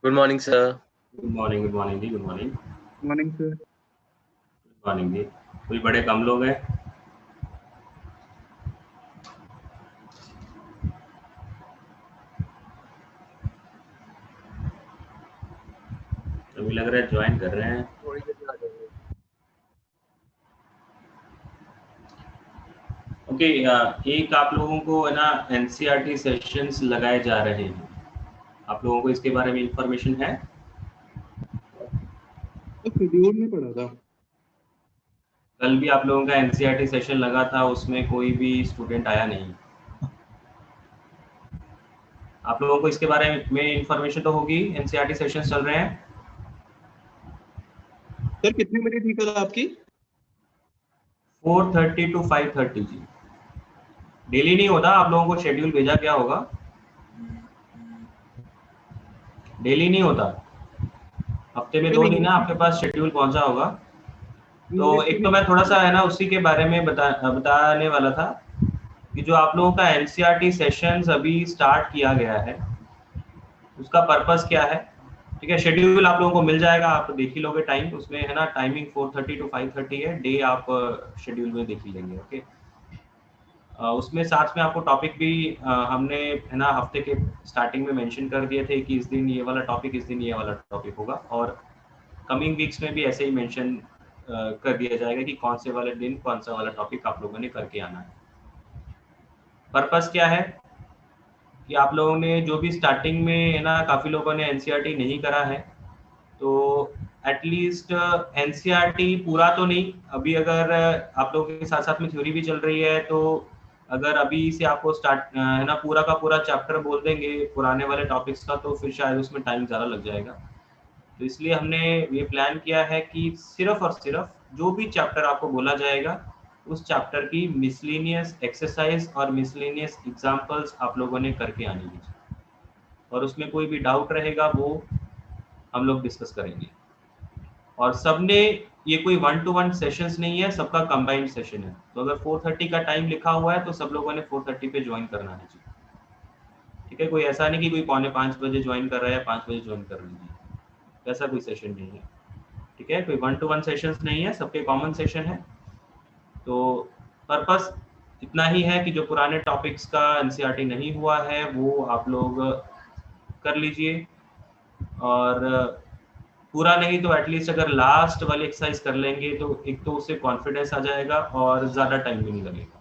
Good morning, sir. Good morning जी, good morning. Morning sir. Good morning जी। कोई बड़े कम लोग हैं। अभी लग रहा है ज्वाइन कर रहे हैं। थोड़ी देर में आ जाएंगे। ओके, एक आप लोगों को है ना एनसीईआरटी सेशंस लगाए जा रहे हैं। आप लोगों को इसके बारे में इंफॉर्मेशन है? तो शेड्यूल में पड़ा था। कल भी आप लोगों का एनसीईआरटी सेशन लगा था, उसमें कोई भी स्टूडेंट आया नहीं। आप लोगों को इसके बारे में इंफॉर्मेशन तो होगी, एनसीईआरटी सेशंस चल रहे हैं। सर कितनी बजे थी कल आपकी? 4:30 to 5:30 जी। डेली नहीं होता, आप लोगों को शेड्यूल भेजा गया होगा। डेली नहीं होता, हफ्ते में 2 दिन है आपके पास शेड्यूल पहुंचा होगा। तो एक तो मैं थोड़ा सा है ना उसी के बारे में बताने वाला था कि जो आप लोगों का एनसीईआरटी सेशंस अभी स्टार्ट किया गया है, उसका पर्पस क्या है। ठीक है, शेड्यूल आप लोगों को मिल जाएगा, आप देख ही लोगे टाइम, उसमें है ना टाइमिंग 4:30 to 5:30 है। डे आप शेड्यूल में देख ही लेंगे। ओके, उसमें साथ में आपको टॉपिक भी हमने है ना हफ्ते के स्टार्टिंग में मेंशन कर दिए थे कि इस दिन ये वाला टॉपिक, इस दिन ये वाला टॉपिक होगा, और कमिंग वीक्स में भी ऐसे ही मेंशन कर दिया जाएगा कि कौन से वाले दिन कौन सा वाला टॉपिक आप लोगों ने करके आना है। पर्पस क्या है कि आप लोगों ने जो भी स्टार्टिंग में है ना, काफ़ी लोगों ने एनसीईआरटी नहीं करा है, तो एटलीस्ट एनसीईआरटी पूरा तो नहीं, अभी अगर आप लोगों के साथ साथ में थ्योरी भी चल रही है, तो अगर अभी से आपको स्टार्ट है ना पूरा का पूरा चैप्टर बोल देंगे पुराने वाले टॉपिक्स का, तो फिर शायद उसमें टाइम ज़्यादा लग जाएगा। तो इसलिए हमने ये प्लान किया है कि सिर्फ और सिर्फ जो भी चैप्टर आपको बोला जाएगा, उस चैप्टर की मिसलेनियस एक्सरसाइज और मिसलेनियस एग्जांपल्स आप लोगों ने करके आनी है, और उसमें कोई भी डाउट रहेगा वो हम लोग डिस्कस करेंगे। और सबने, ये कोई 1-to-1 सेशंस नहीं है, सबका कंबाइंड सेशन है। तो अगर 4:30 का टाइम लिखा हुआ है तो सब लोगों ने 4:30 पे ज्वाइन करना है जी। ठीक है, कोई ऐसा नहीं कि कोई 4:45 ज्वाइन कर रहा है या 5 बजे ज्वाइन कर लीजिए, ऐसा कोई सेशन नहीं है। ठीक है, कोई 1-to-1 सेशंस नहीं है, सबके कॉमन सेशन है। तो पर्पस इतना ही है कि जो पुराने टॉपिक्स का एनसीईआरटी नहीं हुआ है वो आप लोग कर लीजिए, और पूरा नहीं तो एटलीस्ट अगर लास्ट वाली एक्सरसाइज कर लेंगे तो एक तो उससे कॉन्फिडेंस आ जाएगा और ज़्यादा टाइम भी नहीं लगेगा।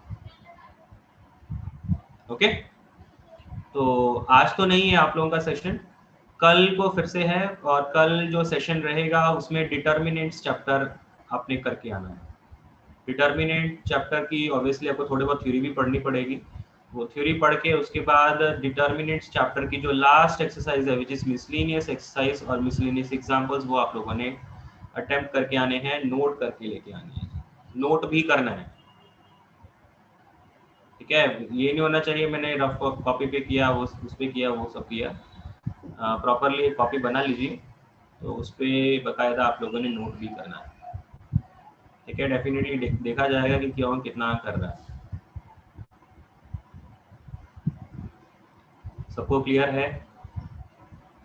ओके, तो आज तो नहीं है आप लोगों का सेशन, कल को फिर से है, और कल जो सेशन रहेगा उसमें डिटर्मिनेंट्स चैप्टर आपने करके आना है। डिटर्मिनेंट चैप्टर की ऑब्वियसली आपको थोड़ी बहुत थ्योरी भी पढ़नी पड़ेगी, वो थ्योरी पढ़ के उसके बाद डिटर्मिनेंट्स चैप्टर की जो लास्ट एक्सरसाइज है विच इज मिसलेनियस एक्सरसाइज और मिसलेनियस एग्जांपल्स, वो आप लोगों ने अटेम्प्ट करके आने हैं, नोट करके लेके आने हैं, नोट भी करना है। ठीक है, ये नहीं होना चाहिए मैंने रफ कॉपी पे किया, वो उस पे किया, वो सब किया। प्रॉपरली एक कॉपी बना लीजिए, तो उस पर बाकायदा आप लोगों ने नोट भी करना है। ठीक है, डेफिनेटली देखा जाएगा कि क्यों कितना कर रहा है। सबको क्लियर है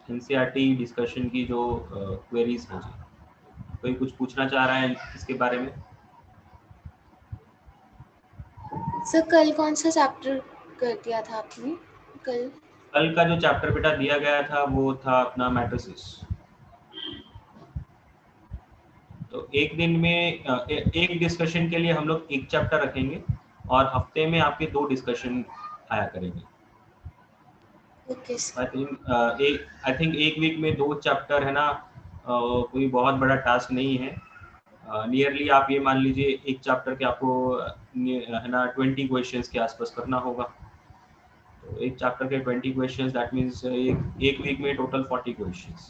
एनसीईआरटी डिस्कशन की जो क्वेरीज हैं जी? कोई कुछ पूछना चाह रहा है इसके बारे में? सर कल कौन सा चैप्टर कर दिया था आपने? कल का जो चैप्टर बेटा दिया गया था वो था अपना मैट्रिसेस। तो एक दिन में एक डिस्कशन के लिए हम लोग एक चैप्टर रखेंगे, और हफ्ते में आपके 2 डिस्कशन आया करेंगे। Okay sir. आई थिंक एक वीक में 2 चैप्टर है ना, कोई बहुत बड़ा टास्क नहीं है। नियरली आप ये मान लीजिए एक चैप्टर के आपको है ना 20 क्वेश्चंस के आसपास करना होगा। तो एक चैप्टर के 20 क्वेश्चंस, दैट मीन्स एक वीक में टोटल 40 क्वेश्चंस।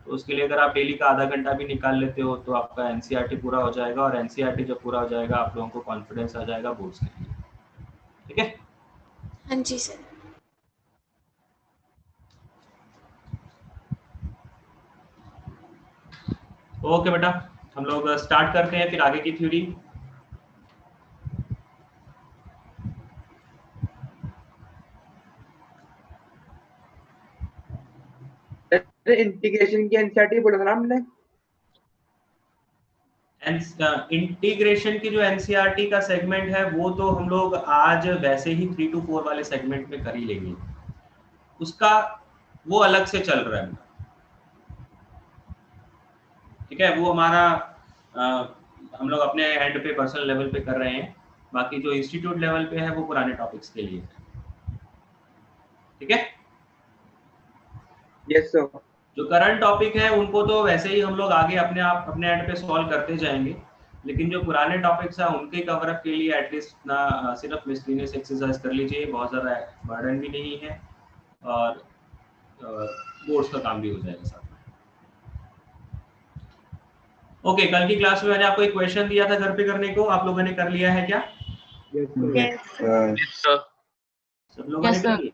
तो उसके लिए अगर आप डेली का आधा घंटा भी निकाल लेते हो तो आपका एनसीईआरटी पूरा हो जाएगा, और एनसीईआरटी जब पूरा हो जाएगा आप लोगों को कॉन्फिडेंस आ जाएगा बोर्ड्स के लिए। ठीक है, हाँ जी सर। ओके बेटा, हम लोग स्टार्ट करते हैं फिर आगे की थ्योरी। इंटीग्रेशन की एनसीईआरटी बोला था ना हमने। इंटीग्रेशन की जो एनसीईआरटी का सेगमेंट है वो तो हम लोग आज वैसे ही 3 to 4 वाले सेगमेंट में कर ही लेंगे, उसका वो अलग से चल रहा है। ठीक है, वो हमारा हम लोग अपने एंड पे पर्सनल लेवल पे कर रहे हैं, बाकी जो इंस्टीट्यूट लेवल पे है वो पुराने टॉपिक्स के लिए है। ठीक है, यस सर। जो करंट टॉपिक है उनको तो वैसे ही हम लोग आगे अपने आप अपने एंड पे सॉल्व करते जाएंगे, लेकिन जो पुराने टॉपिक्स हैं उनके कवरअप के लिए एटलीस्ट ना सिर्फ मिसलिनियस एक्सरसाइज कर लीजिए, बहुत ज़्यादा बर्डन भी नहीं है और बोर्ड्स का काम भी हो जाएगा साथ में। ओके, कल की क्लास में मैंने आपको एक क्वेश्चन दिया था घर पे करने को, आप लोगों ने कर लिया है क्या? Yes sir. सब लोगों ने कर लिया?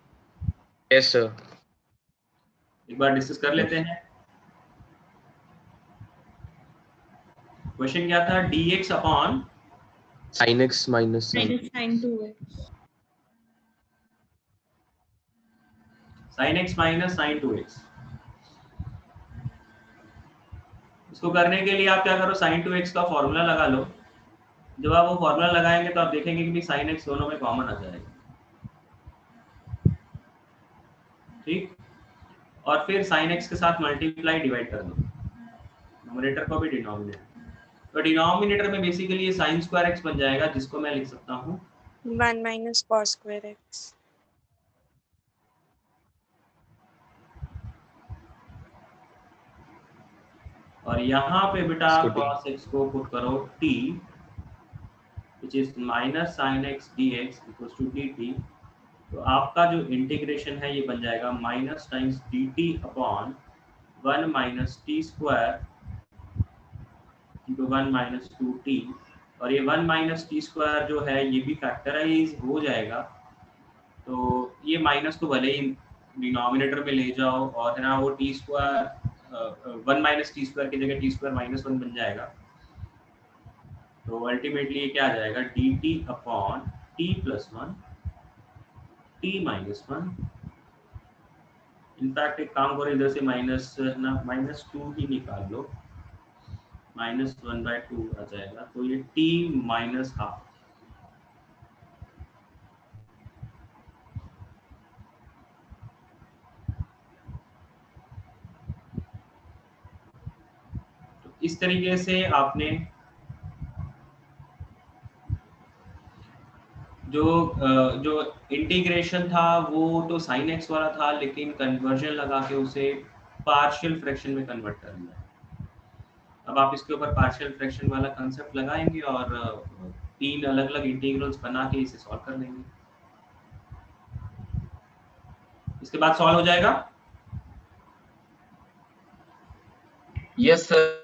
Yes sir. एक बार डिस्कस कर लेते हैं। क्वेश्चन क्या था? dx upon sin x minus sin sin 2x। sin x minus sin 2x। इसको करने के लिए आप क्या करो, sin 2x का फॉर्मूला लगा लो। जब आप वो फॉर्मूला लगाएंगे तो आप देखेंगे कि sin x दोनों में कॉमन आ जाएगा। ठीक, और फिर sin x के साथ मल्टीप्लाई डिवाइड कर दो, न्यूमरेटर को भी डिनोमिनेटर। तो डिनोमिनेटर में बेसिकली ये sin स्क्वायर x बन जाएगा, जिसको मैं लिख सकता हूँ 1 minus cos square x। और यहाँ पे बेटा cos x को पुट करो t, which is minus sin x dx equals to dt। तो आपका जो इंटीग्रेशन है ये बन जाएगा minus times dt upon 1 minus T square into 1 minus 2t। और ये 1 माइनस टी स्क्वायर जो है ये भी फैक्टराइज हो जाएगा, तो ये माइनस तो भले ही डिनोमिनेटर में ले जाओ और है ना, वो T square 1 minus T square की जगह टी स्क्वायर माइनस 1 बन जाएगा। तो अल्टीमेटली ये क्या आ जाएगा, dt upon t plus 1 t minus 1। In fact एक काम करो, इधर से माइनस ना -2 ही निकाल लो, -1/2 आ जाएगा। तो ये t माइनस हाफ। तो इस तरीके से आपने जो इंटीग्रेशन था वो तो sin x वाला था, लेकिन कन्वर्जन लगा के उसे पार्शियल फ्रैक्शन में कन्वर्ट कर दिया। अब आप इसके ऊपर पार्शियल फ्रैक्शन वाला कंसेप्ट लगाएंगे और 3 अलग अलग इंटीग्रल्स बना के इसे सॉल्व कर लेंगे। इसके बाद सॉल्व हो जाएगा। Yes sir.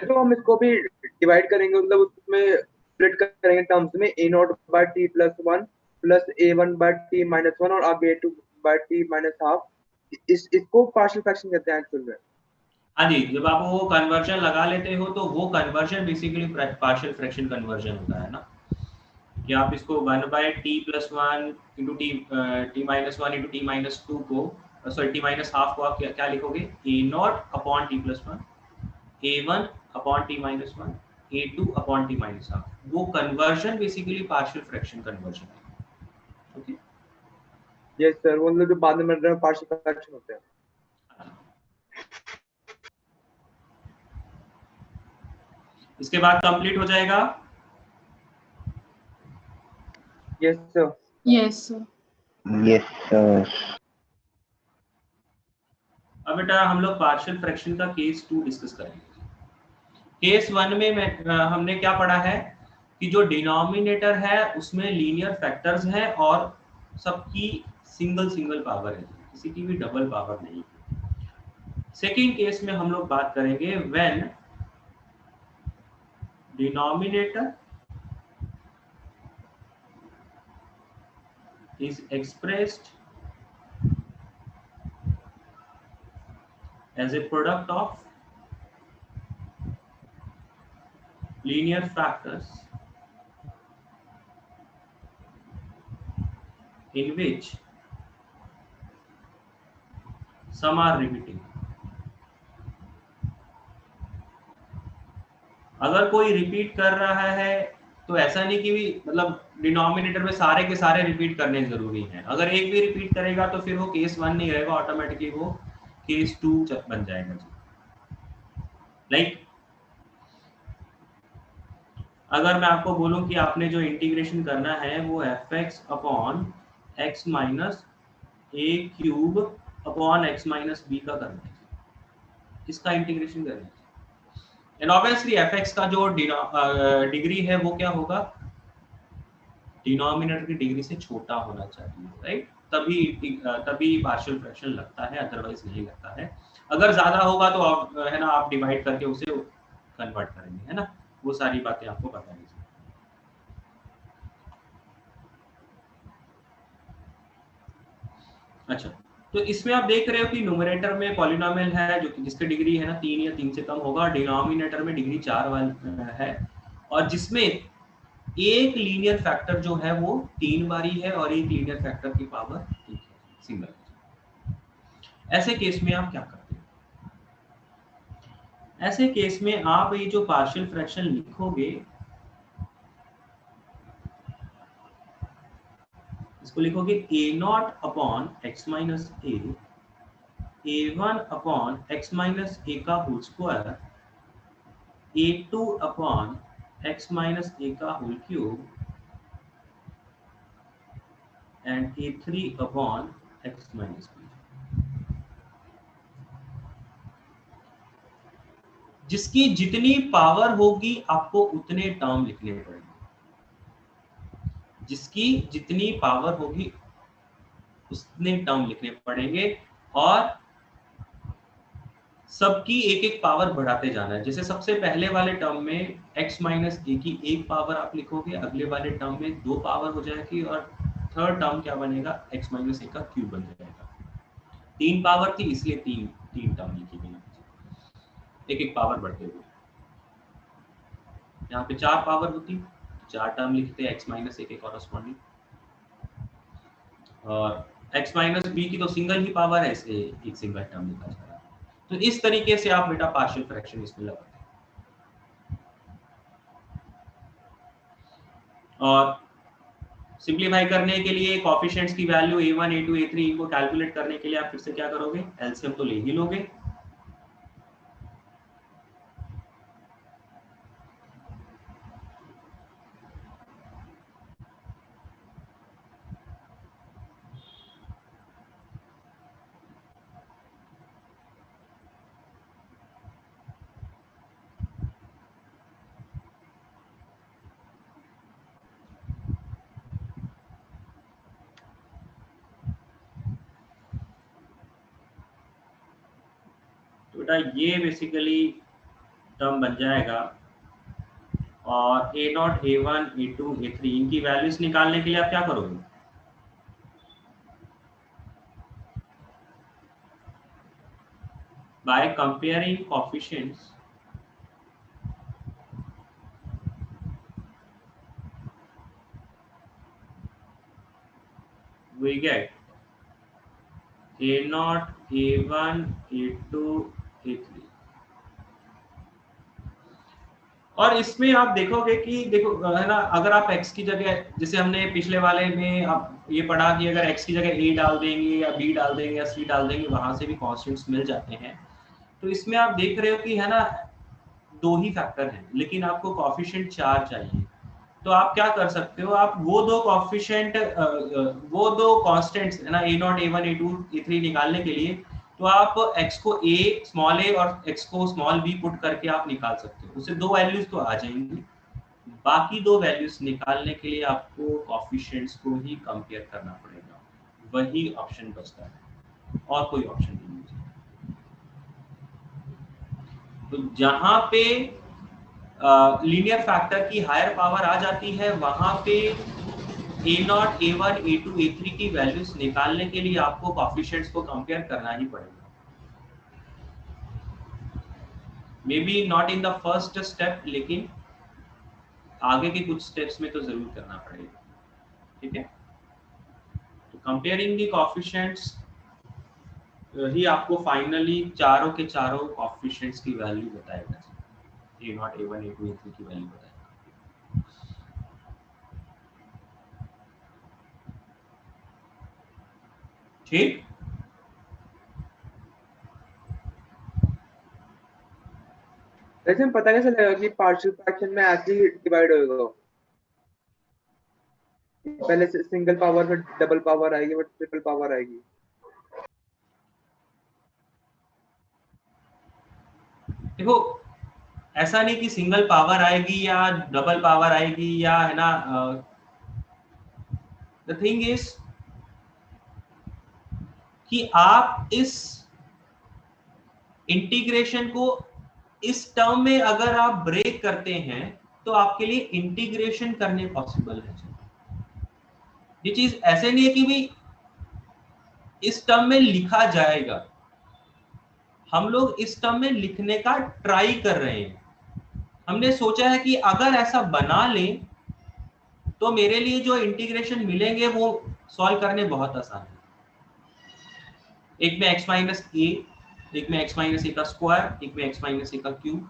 तो हम इसको भी डिवाइड करेंगे, मतलब उसमें स्प्लिट करेंगे टर्म्स में a0/t plus 1 plus a1/t minus 1 और आगे a2/t माइनस हाफ। इसको पार्शियल फ्रैक्शन कहते हैं एक्चुअल में। हाँ जी, जब आप वो कन्वर्जन लगा लेते हो तो वो conversion basically partial fraction conversion होता है ना, कि आप इसको 1/t plus 1 into t minus 1 into t minus 2 को सॉरी t माइनस हाफ को आप क्या लिखोगे, a0 upon t plus 1, a1 upon t minus 1, a2 upon t minus half. वो conversion basically partial fraction conversion है। ओके, यस सर, वो लोग जो बाद में मिल रहे हैं पार्शियल फ्रैक्शन होते हैं। इसके बाद कंप्लीट हो जाएगा। Yes sir. Yes sir. Yes sir. अब बेटा हम लोग पार्शियल फ्रैक्शन का केस 2 डिस्कस करेंगे। केस 1 में हमने क्या पढ़ा है कि जो डिनोमिनेटर है उसमें लीनियर फैक्टर्स हैं और सबकी सिंगल पावर है, किसी की भी डबल पावर नहीं है। सेकंड केस में हम लोग बात करेंगे when denominator is expressed as a product of linear factors in which some are repeating. अगर कोई रिपीट कर रहा है तो ऐसा नहीं कि भी मतलब डिनोमिनेटर में सारे के सारे रिपीट करने जरूरी हैं। अगर एक भी रिपीट करेगा तो फिर वो केस 1 नहीं रहेगा, ऑटोमेटिकली वो केस 2 बन जाएगा जी। लाइक अगर मैं आपको बोलूं कि आपने जो इंटीग्रेशन करना है वो fx upon x minus a cube upon x minus b का करना है, इसका इंटीग्रेशन करना है। एंड ऑब्वियसली fx का जो डिग्री है वो क्या होगा, डिनोमिनेटर की डिग्री से छोटा होना चाहिए, राइट? तभी पार्शियल फ्रैक्शन लगता है, अदरवाइज नहीं लगता है। अगर ज्यादा होगा तो आप है ना आप डिवाइड करके उसे कन्वर्ट करेंगे, है ना, वो सारी बातें आपको बता दीजिए। अच्छा, तो इसमें आप देख रहे हो कि न्यूमरेटर में पॉलिनोमियल है जो कि जिसकी डिग्री है ना 3 या 3 से कम होगा, डिनोमिनेटर में डिग्री 4 वाला है, और जिसमें एक लीनियर फैक्टर जो है वो 3 बारी है और एक लीनियर फैक्टर की पावर 1 है, सिंगल। ऐसे केस में आप क्या करते हैं? ऐसे केस में आप ये जो पार्शियल फ्रैक्शन लिखोगे इसको लिखोगे a0 upon x minus a, a1 upon x minus a का whole square, a2 upon x minus a का whole cube and a3 upon x minus b। जिसकी जितनी पावर होगी आपको उतने टर्म लिखने पड़ेंगे, जिसकी जितनी पावर होगी उतने टर्म लिखने पड़ेंगे, और सबकी एक एक पावर बढ़ाते जाना है। जैसे सबसे पहले वाले टर्म में x माइनस a की एक पावर आप लिखोगे, अगले वाले टर्म में 2 पावर हो जाएगी, और थर्ड टर्म क्या बनेगा, x माइनस a का क्यूब बन जाएगा। 3 पावर थी इसलिए तीन टर्म लिखी गई, एक एक पावर बढ़ते हुए। यहाँ पे 4 पावर होती, 4 टर्म लिखते x माइनस a के कॉरस्पॉन्डिंग, और x माइनस b की तो सिंगल ही पावर है इसलिए एक सिंगल टर्म लिखा जा रहा है। तो इस तरीके से आप बेटा पार्शियल फ्रैक्शन इसमें लगाते हैं। और सिंपलीफाई करने के लिए कोएफिशिएंट्स की वैल्यू a1 a2 a3 इनको कैलकुलेट करने के लिए आप फिर से क्या करोगे, एलसीएम तो ले ही लोगे। बेटा ये बेसिकली टर्म बन जाएगा, और a0 a1 a2 a3 इनकी वैल्यूज निकालने के लिए आप क्या करोगे, by comparing coefficients we get a0 a1 a2 a3। और इसमें आप देखोगे कि देखो है ना, अगर आप x की जगह, जैसे हमने पिछले वाले में आप ये पढ़ा कि अगर x की जगह a डाल देंगे या b डाल देंगे या c डाल देंगे, वहां से भी कांस्टेंट्स मिल जाते हैं। तो इसमें आप देख रहे हो कि है ना 2 ही फैक्टर हैं, लेकिन आपको कोएफिशिएंट 4 चाहिए। तो आप क्या कर सकते हो, आप वो दो कोएफिशिएंट वो दो कांस्टेंट्स है ना a0 a1 a2 a3 निकालने के लिए, तो आप x को a स्मॉल a और x को स्मॉल b पुट करके आप निकाल सकते हो, उससे 2 वैल्यूज तो आ जाएंगी। बाकी 2 वैल्यूज निकालने के लिए आपको कोएफिशिएंट्स को ही कंपेयर करना पड़ेगा, वही ऑप्शन बचता है और कोई ऑप्शन नहीं है। तो जहां पे लीनियर फैक्टर की हायर पावर आ जाती है, वहां पे a0 a1 a2 a3 की वैल्यूज निकालने के लिए आपको कोएफिशिएंट्स को कंपेयर करना ही पड़ेगा। May be not in the first step, लेकिन आगे के कुछ स्टेप्स में तो जरूर करना पड़ेगा, ठीक है। कंपेयरिंग दी कोएफिशिएंट्स ही आपको फाइनली चारों के चारों कोएफिशिएंट्स की वैल्यू बताएगा, a0 a1 a2 a3 की वैल्यू बताएगा। ठीक, वैसे हमें पता कैसे लगेगा कि पार्शियल फ्रैक्शन में ऐसे ही डिवाइड होएगा? पहले से सिंगल पावर फिर डबल पावर आएगी फिर ट्रिपल पावर आएगी। देखो ऐसा नहीं कि सिंगल पावर आएगी या डबल पावर आएगी या है ना, द थिंग इज कि आप इस इंटीग्रेशन को इस टर्म में अगर आप ब्रेक करते हैं तो आपके लिए इंटीग्रेशन करने पॉसिबल है। ये चीज ऐसे नहीं है कि भाई इस टर्म में लिखा जाएगा, हम लोग इस टर्म में लिखने का ट्राई कर रहे हैं। हमने सोचा है कि अगर ऐसा बना लें तो मेरे लिए जो इंटीग्रेशन मिलेंगे वो सॉल्व करने बहुत आसान है। एक में x माइनस ए, एक में x माइनस ए का स्क्वायर, एक में x माइनस ए का क्यूब।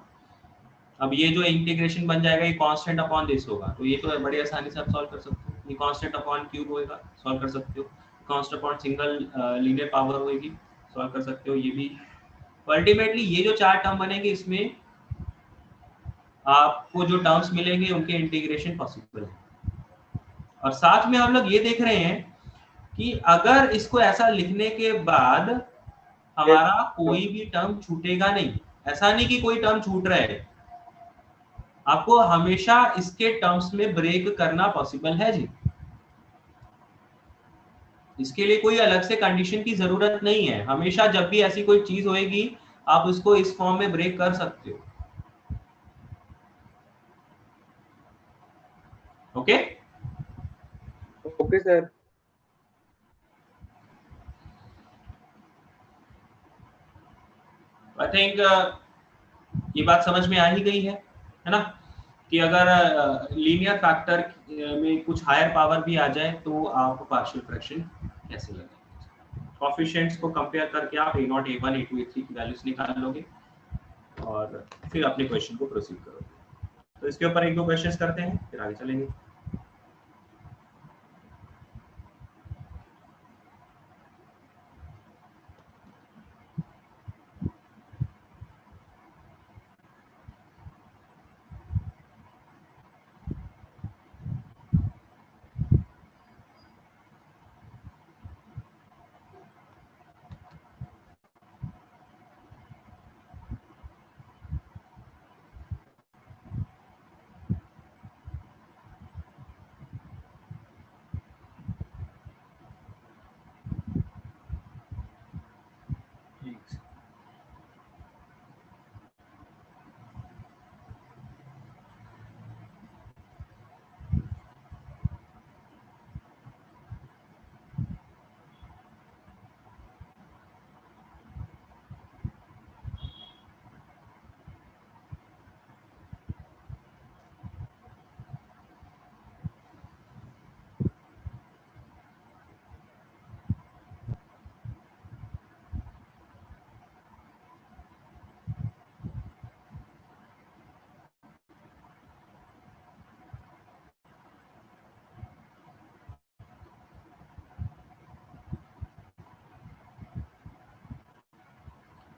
अब ये जो इंटीग्रेशन बन जाएगा ये कांस्टेंट अपॉन दिस होगा, तो ये तो बड़ी आसानी से आप सॉल्व कर सकते हो। ये कांस्टेंट अपॉन क्यूब होएगा, सॉल्व कर सकते हो। Constant upon single linear power होएगी, सॉल्व कर सकते हो ये भी। अल्टीमेटली ये जो चार टर्म बनेंगे इसमें आपको जो टर्म्स मिलेंगे उनके इंटीग्रेशन पॉसिबल है। और साथ में हम लोग ये देख रहे हैं कि अगर इसको ऐसा लिखने के बाद हमारा कोई भी टर्म छूटेगा नहीं। ऐसा नहीं कि कोई टर्म छूट रहा है, आपको हमेशा इसके टर्म्स में ब्रेक करना पॉसिबल है जी। इसके लिए कोई अलग से कंडीशन की जरूरत नहीं है। हमेशा जब भी ऐसी कोई चीज होएगी आप उसको इस फॉर्म में ब्रेक कर सकते हो। Okay okay sir. I think ये बात समझ में आ ही गई है ना, कि अगर लीनियर फैक्टर में कुछ हायर पावर भी आ जाए तो आप पार्शियल फ्रैक्शन कैसे लगाएंगे। कोएफिशिएंट्स को कंपेयर करके आप a0 a1 a2 a3 की वैल्यूज निकाल लोगे और फिर अपने क्वेश्चन को प्रोसीड करोगे। तो इसके ऊपर एक दो क्वेश्चंस करते हैं फिर आगे चलेंगे।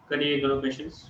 करिए दोनों क्वेश्चंस।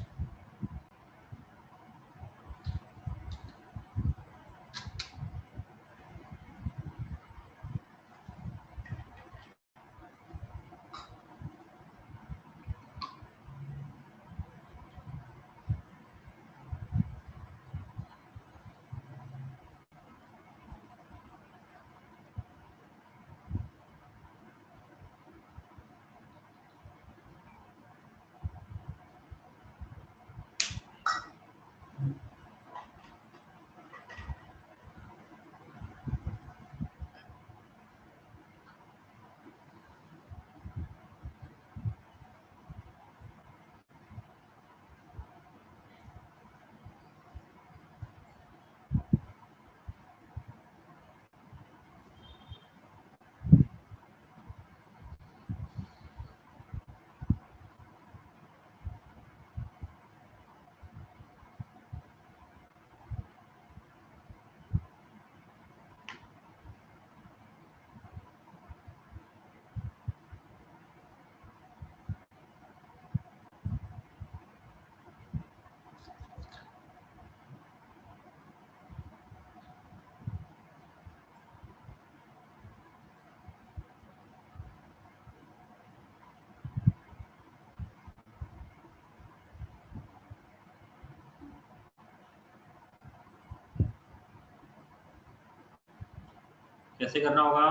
कैसे करना होगा?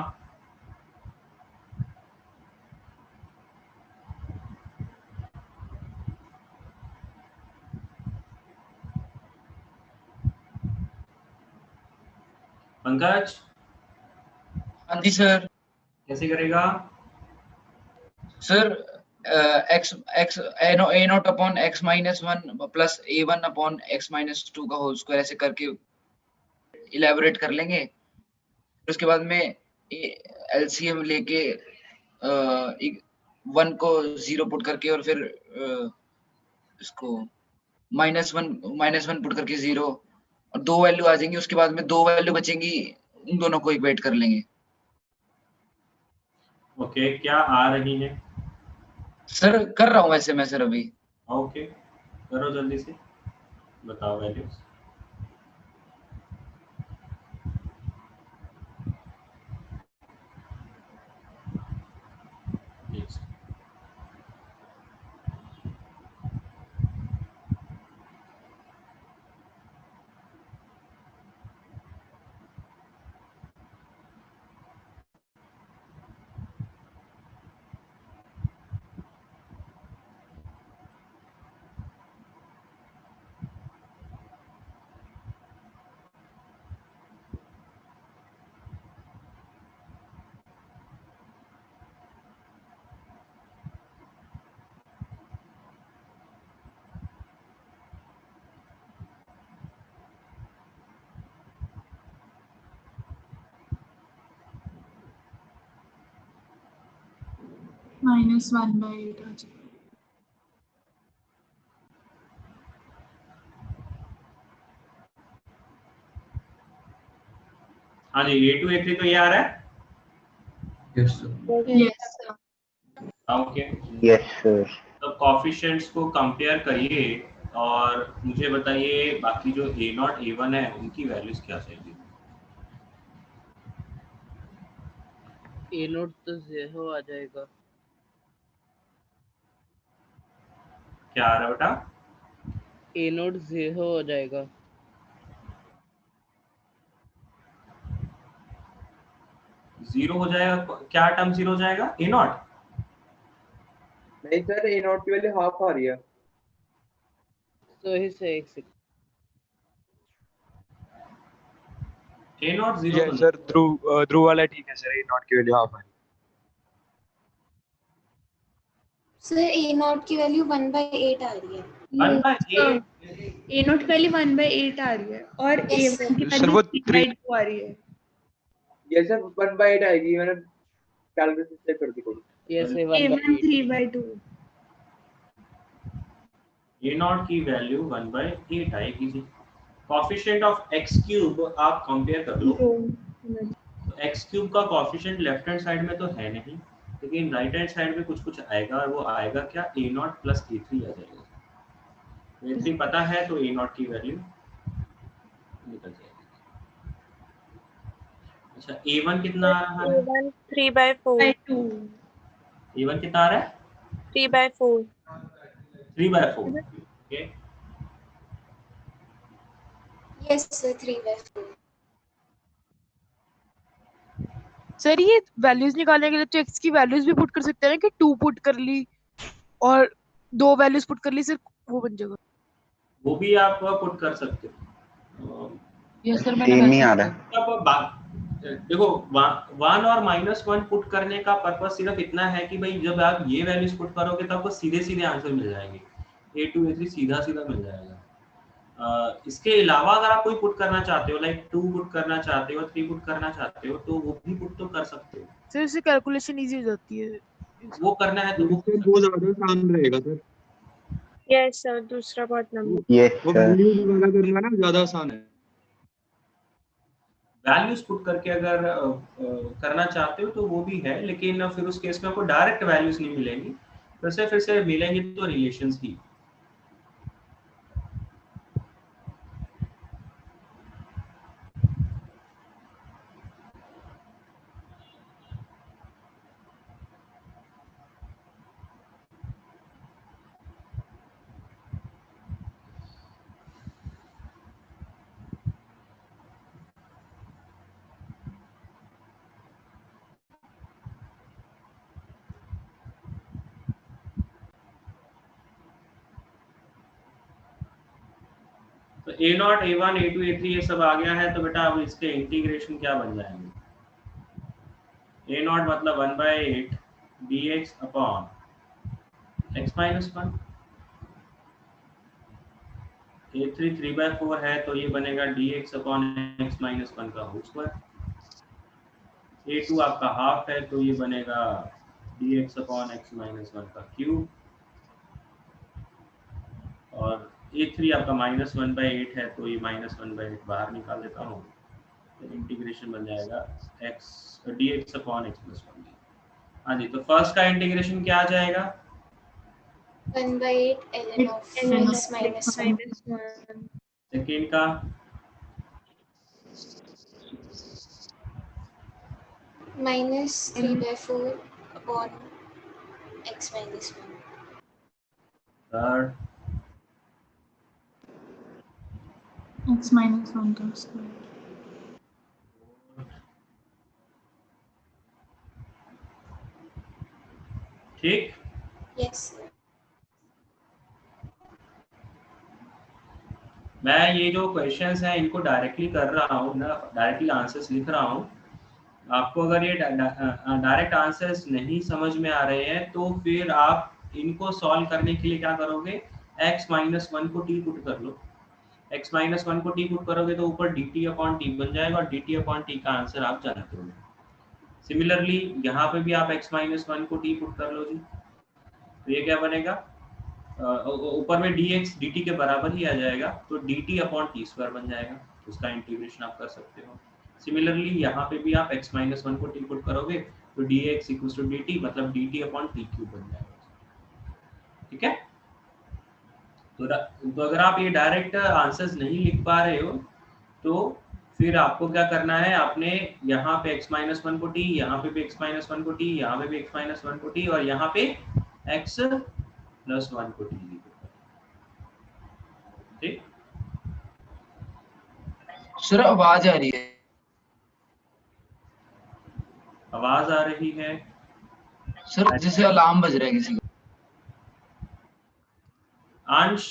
पंकज हाँ जी सर। कैसे करेगा? सर एक्स एक्स ए naught upon x minus one plus ए one upon x minus two का होल स्क्वायर ऐसे करके इलेबोरेट कर लेंगे। फिर उसके बाद में एलसीएम लेके वन को जीरो पुट करके और फिर इसको माइनस वन पुट करके जीरो और दो वैल्यू आ जाएंगी। उसके बाद में दो वैल्यू बचेंगी, उन दोनों को इक्वेट कर लेंगे। ओके, क्या आ रही है? सर कर रहा हूँ वैसे मैं सर अभी। ओके, करो जल्दी से, बताओ वैल्यूज। -1/8 आ जाएगा। हाँ जी, A2 A3 तो ये आ रहा है। Yes sir. Yes sir. Okay, Yes, sir. तो कॉफिशिएंट्स को कंपेयर करिए और मुझे बताइए बाकी जो A0 A1 है उनकी वैल्यूज क्या चाहिए। ए नोट तो 0 आ जाएगा। क्या आ रहा है बेटा? ए नोट 0 हो जाएगा। जीरो हो जाएगा? क्या टर्म जीरो हो जाएगा? A0? नहीं सर, ए नॉट की वैल्यू हाफ आ रही है। तो ही से एक सेकंड। A0 जीरो तो यस सर, ध्रुव वाला ठीक है सर, ए नॉट की वैल्यू हाफ है। सर ए नॉट की वैल्यू 1/8 आ रही है। 1/8। ए नोट की वैल्यू 1/8 आ रही है और ए Yes, sir. वन की सर वैल्यू वो 3/2 आ रही है। ये सर 1/8 आएगी, मैंने कैलकुलेशन चेक कर दी कोई। ये से ए 1/8। वन 3/2। A0 की वैल्यू 1/8 आएगी जी। कॉफिशिएंट ऑफ x क्यूब आप कंपेयर कर लो। तो x क्यूब का कॉफिशिएंट लेफ्ट हैंड साइड में तो है नहीं, लेकिन राइट हैंड साइड में कुछ कुछ आएगा और वो आएगा क्या? A0 प्लस A3 आ जाएगा। A3 पता है तो A0 की वैल्यू निकल जाएगी। अच्छा, A1 कितना आ रहा है? A1 3/4। A1 कितना आ रहा है? 3/4। 3/4। Okay, Yes, sir. 3/4. सर ये वैल्यूज निकालने के लिए तो एक्स की वैल्यूज भी पुट कर सकते हैं ना, कि 2 पुट कर ली और 2 वैल्यूज पुट कर ली, सिर्फ वो बन जाएगा। वो भी आप पुट कर सकते हो। यस सर, सेम ही आ रहा है। अब देखो, 1 और -1 पुट करने का पर्पस सिर्फ इतना है कि भाई जब आप ये वैल्यूज पुट करोगे तो आपको सीधे सीधे आंसर मिल जाएंगे। A2 A3 सीधा सीधा मिल जाएगा। इसके अलावा अगर आप कोई पुट करना चाहते हो, लाइक 2 पुट करना चाहते हो, 3 पुट करना चाहते हो, तो वो भी पुट तो कर सकते हो। सर इससे कैलकुलेशन इजी हो जाती है। वो करना है तो वो इससे वो ज्यादा आसान रहेगा सर। यस सर, दूसरा पार्ट नंबर। Yes, वो sir. वैल्यूज वाला करना ना ज्यादा आसान है। वैल्यूज पुट करके अगर करना चाहते हो तो वो भी है, लेकिन फिर उस केस में आपको डायरेक्ट वैल्यूज नहीं मिलेंगी, फिर से मिलेंगे तो relations he. A not A1 A2 A3 ये सब आ गया है, तो बेटा अब इसके इंटीग्रेशन क्या बन जाएंगे? ए नॉट मतलब 1/8 dx upon x minus 1, A3 3/4 है तो ये बनेगा dx अपॉन x माइनस 1 का होल स्क्वायर, A2 आपका हाफ है तो ये बनेगा dx अपॉन x माइनस 1 का क्यूब, और A3 आपका -1/8 है तो ये -1/8 बाहर निकाल देता हूँ, तो इंटीग्रेशन बन जाएगा x dx upon x plus 1। हाँ जी, तो फर्स्ट का इंटीग्रेशन क्या आ जाएगा? 1/8 ln of x minus 1 second का minus 3/4 upon x minus 1 third x minus 1 का स्क्वायर। ठीक। yes sir मैं ये जो क्वेश्चंस हैं इनको डायरेक्टली कर रहा हूँ ना, डायरेक्टली आंसर्स लिख रहा हूँ। आपको अगर ये डायरेक्ट आंसर्स नहीं समझ में आ रहे हैं तो फिर आप इनको सॉल्व करने के लिए क्या करोगे, x माइनस 1 को t पुट कर लो। x माइनस 1 को t पुट करोगे तो ऊपर dt अपॉन t बन जाएगा और dt अपॉन t का आंसर आप जानते हो। सिमिलरली यहाँ पे भी आप x माइनस 1 को t पुट कर लो जी, तो ये क्या बनेगा, ऊपर में dx dt के बराबर ही आ जाएगा, तो dt अपॉन टी स्क्वायर बन जाएगा, उसका इंटीग्रेशन आप कर सकते हो। सिमिलरली यहाँ पे भी आप x माइनस 1 को t पुट करोगे तो dx इक्वल्स टू dt मतलब dt अपॉन टी क्यूब बन जाएगा। ठीक है, तो अगर आप ये डायरेक्ट आंसर्स नहीं लिख पा रहे हो तो फिर आपको क्या करना है, आपने यहाँ पे x माइनस 1 को t, यहाँ पे भी x माइनस 1 को t, यहाँ पे भी x माइनस 1 को t और यहाँ पे x प्लस 1 को t लिखो। ठीक, सर आवाज आ रही है। आवाज आ रही है सर जैसे अलार्म बज रहा है किसी का। अंश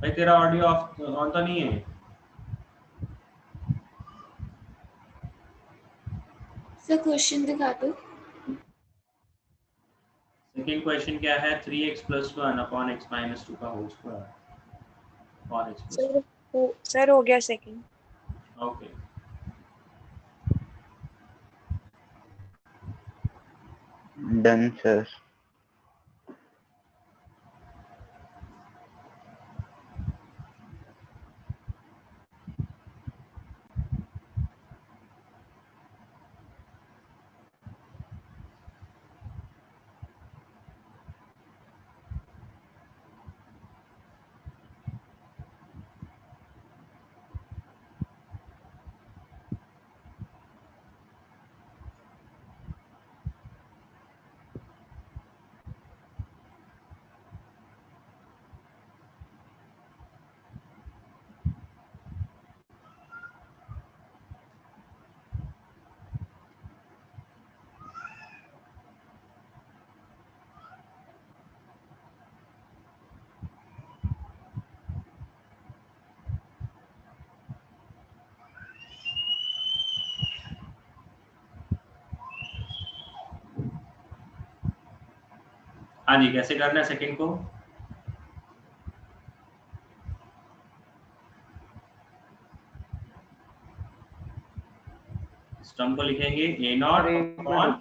भाई तेरा ऑडियो ऑफ ऑन तो नहीं है? सर क्वेश्चन दिखा दो। सेकंड क्वेश्चन क्या है, 3x plus 1 upon x minus 2 का whole square upon x plus. Sir हो गया सेकंड। Okay, done sir. हाँ जी, कैसे करना है सेकंड को? स्टम को लिखेंगे a not upon.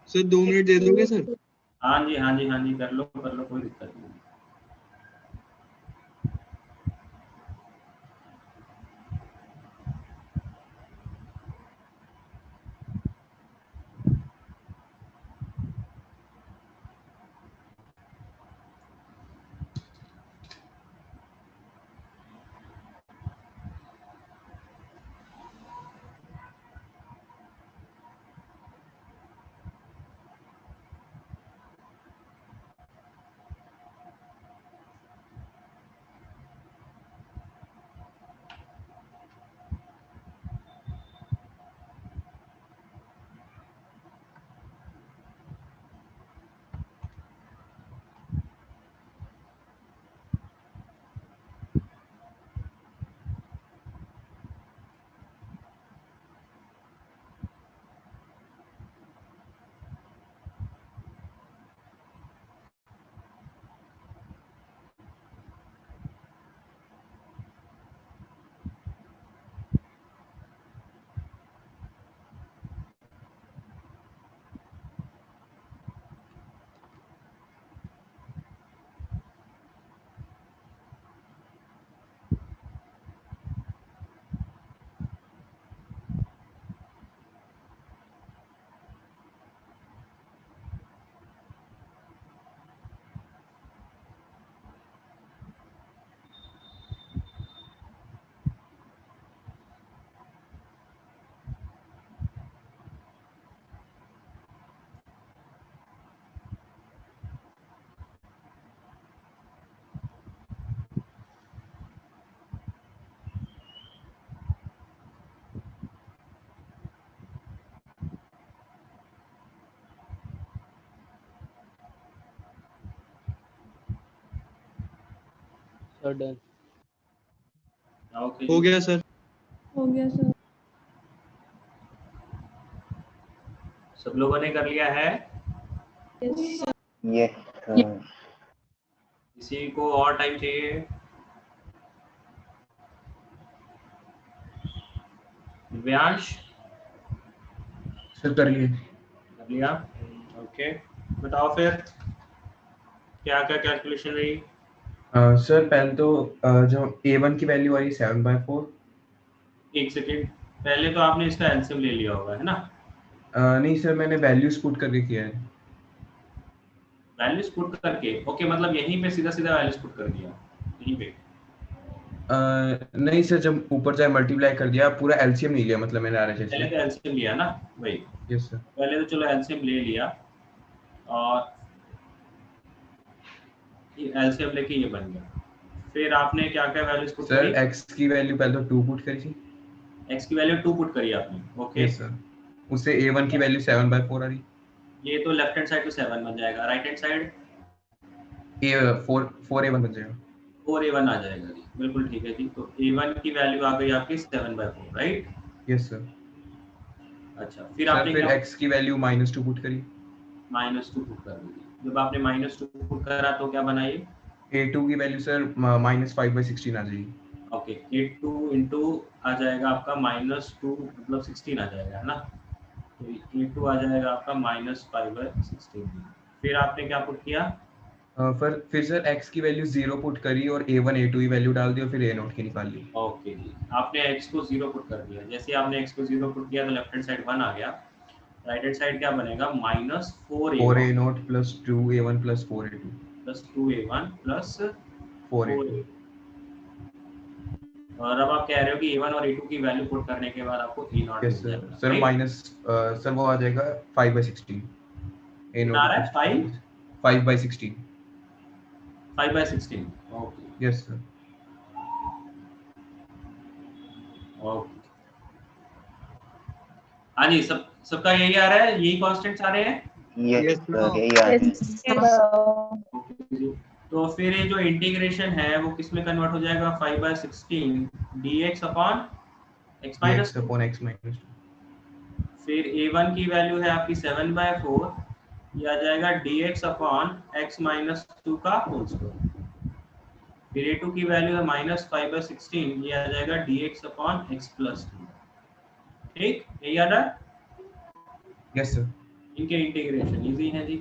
Sir 2 minute दे दोगे सर? हाँ जी हाँ जी हाँ जी, कर लो कोई दिक्कत नहीं। Sir done. ओके हो गया सर। हो गया सर। सब लोगों ने कर लिया है? Yes sir. किसी को और टाइम चाहिए? दिव्यांश सर कर लिए। कर लिया? ओके, बताओ फिर क्या क्या कैलकुलेशन रही? सर पहले तो जो A1 की वैल्यू आई 7/4। एक सेकेंड, पहले तो आपने इसका एलसीएम ले लिया होगा, है ना? नहीं सर, मैंने वैल्यूज पुट करके किया है। वैल्यूज पुट करके? ओके, मतलब यहीं पे सीधा सीधा वैल्यूज पुट कर दिया यहीं पे? नहीं सर, जब ऊपर जाए मल्टीप्लाई कर दिया, पूरा एलसीएम नहीं लिया, मतलब मैंने RHS पहले तो एलसीएम लिया ना? वही, यस सर। पहले तो चलो एलसीएम ले लिया और एलसीएम लेके ये बन गया। फिर आपने क्या क्या वैल्यूज पुट सर करी? x की वैल्यू पहले तो 2 पुट करी थी। x की वैल्यू 2 पुट करी आपने, ओके। यस सर, उससे A1 की वैल्यू 7/4 आ रही। ये तो लेफ्ट हैंड साइड तो 7 बन जाएगा, right hand side A4 A1 बन जाएगा। 4A1 आ जाएगा जी, बिल्कुल ठीक है जी। तो A1 की वैल्यू आ गई आपकी 7/4, राइट? Yes sir. अच्छा, फिर सर आपने फिर क्या? x की वैल्यू -2 पुट करी। -2 पुट कर दी। जब आपने -2 पुट करा तो क्या बना ये? A2 की वैल्यू सर -5/16 आ जाएगी। ओके, 8 2 इंटू आ जाएगा आपका -2 मतलब 16 आ जाएगा, है ना? तो 8 2 आ जाएगा आपका -5/16। फिर आपने क्या पुट किया? फिर सर x की वैल्यू 0 पुट करी और A1 A2 की वैल्यू डाल दी और फिर A0 की निकाल ली। ओके जी, आपने x को 0 पुट कर दिया। जैसे आपने x को 0 पुट किया तो लेफ्ट हैंड साइड 1 आ गया, राइट हैंड साइड क्या बनेगा? -4A1 4A0 + 2A1 + 4A2 plus 2A1 plus 4A2। 4A। और अब आप कह रहे हो कि A1 और A2 की वैल्यू पुट करने के बाद आपको A0 यस मिल सर। जाएगा, सर राइट? माइनस सर वो आ जाएगा 5/16। कितना आ रहा है? 5/16। 5/16, ओके यस सर। ओके। हाँ जी, सबका यही आ रहा है, यही कांस्टेंट्स आ रहे हैं? यस सर, यही आ रहे हैं। ओके जी। तो फिर ये जो इंटीग्रेशन है वो किस में कन्वर्ट हो जाएगा? 5/16 dx upon x dx -2। Upon x -2। फिर A1 की वैल्यू है आपकी 7/4, ये आ जाएगा dx अपॉन x -2 का होल स्क्वायर। फिर A2 की वैल्यू है -5/16, ये आ जाएगा dx अपॉन x + 2। ठीक, यही आ रहा है? Yes sir. इनके इंटीग्रेशन इजी है जी।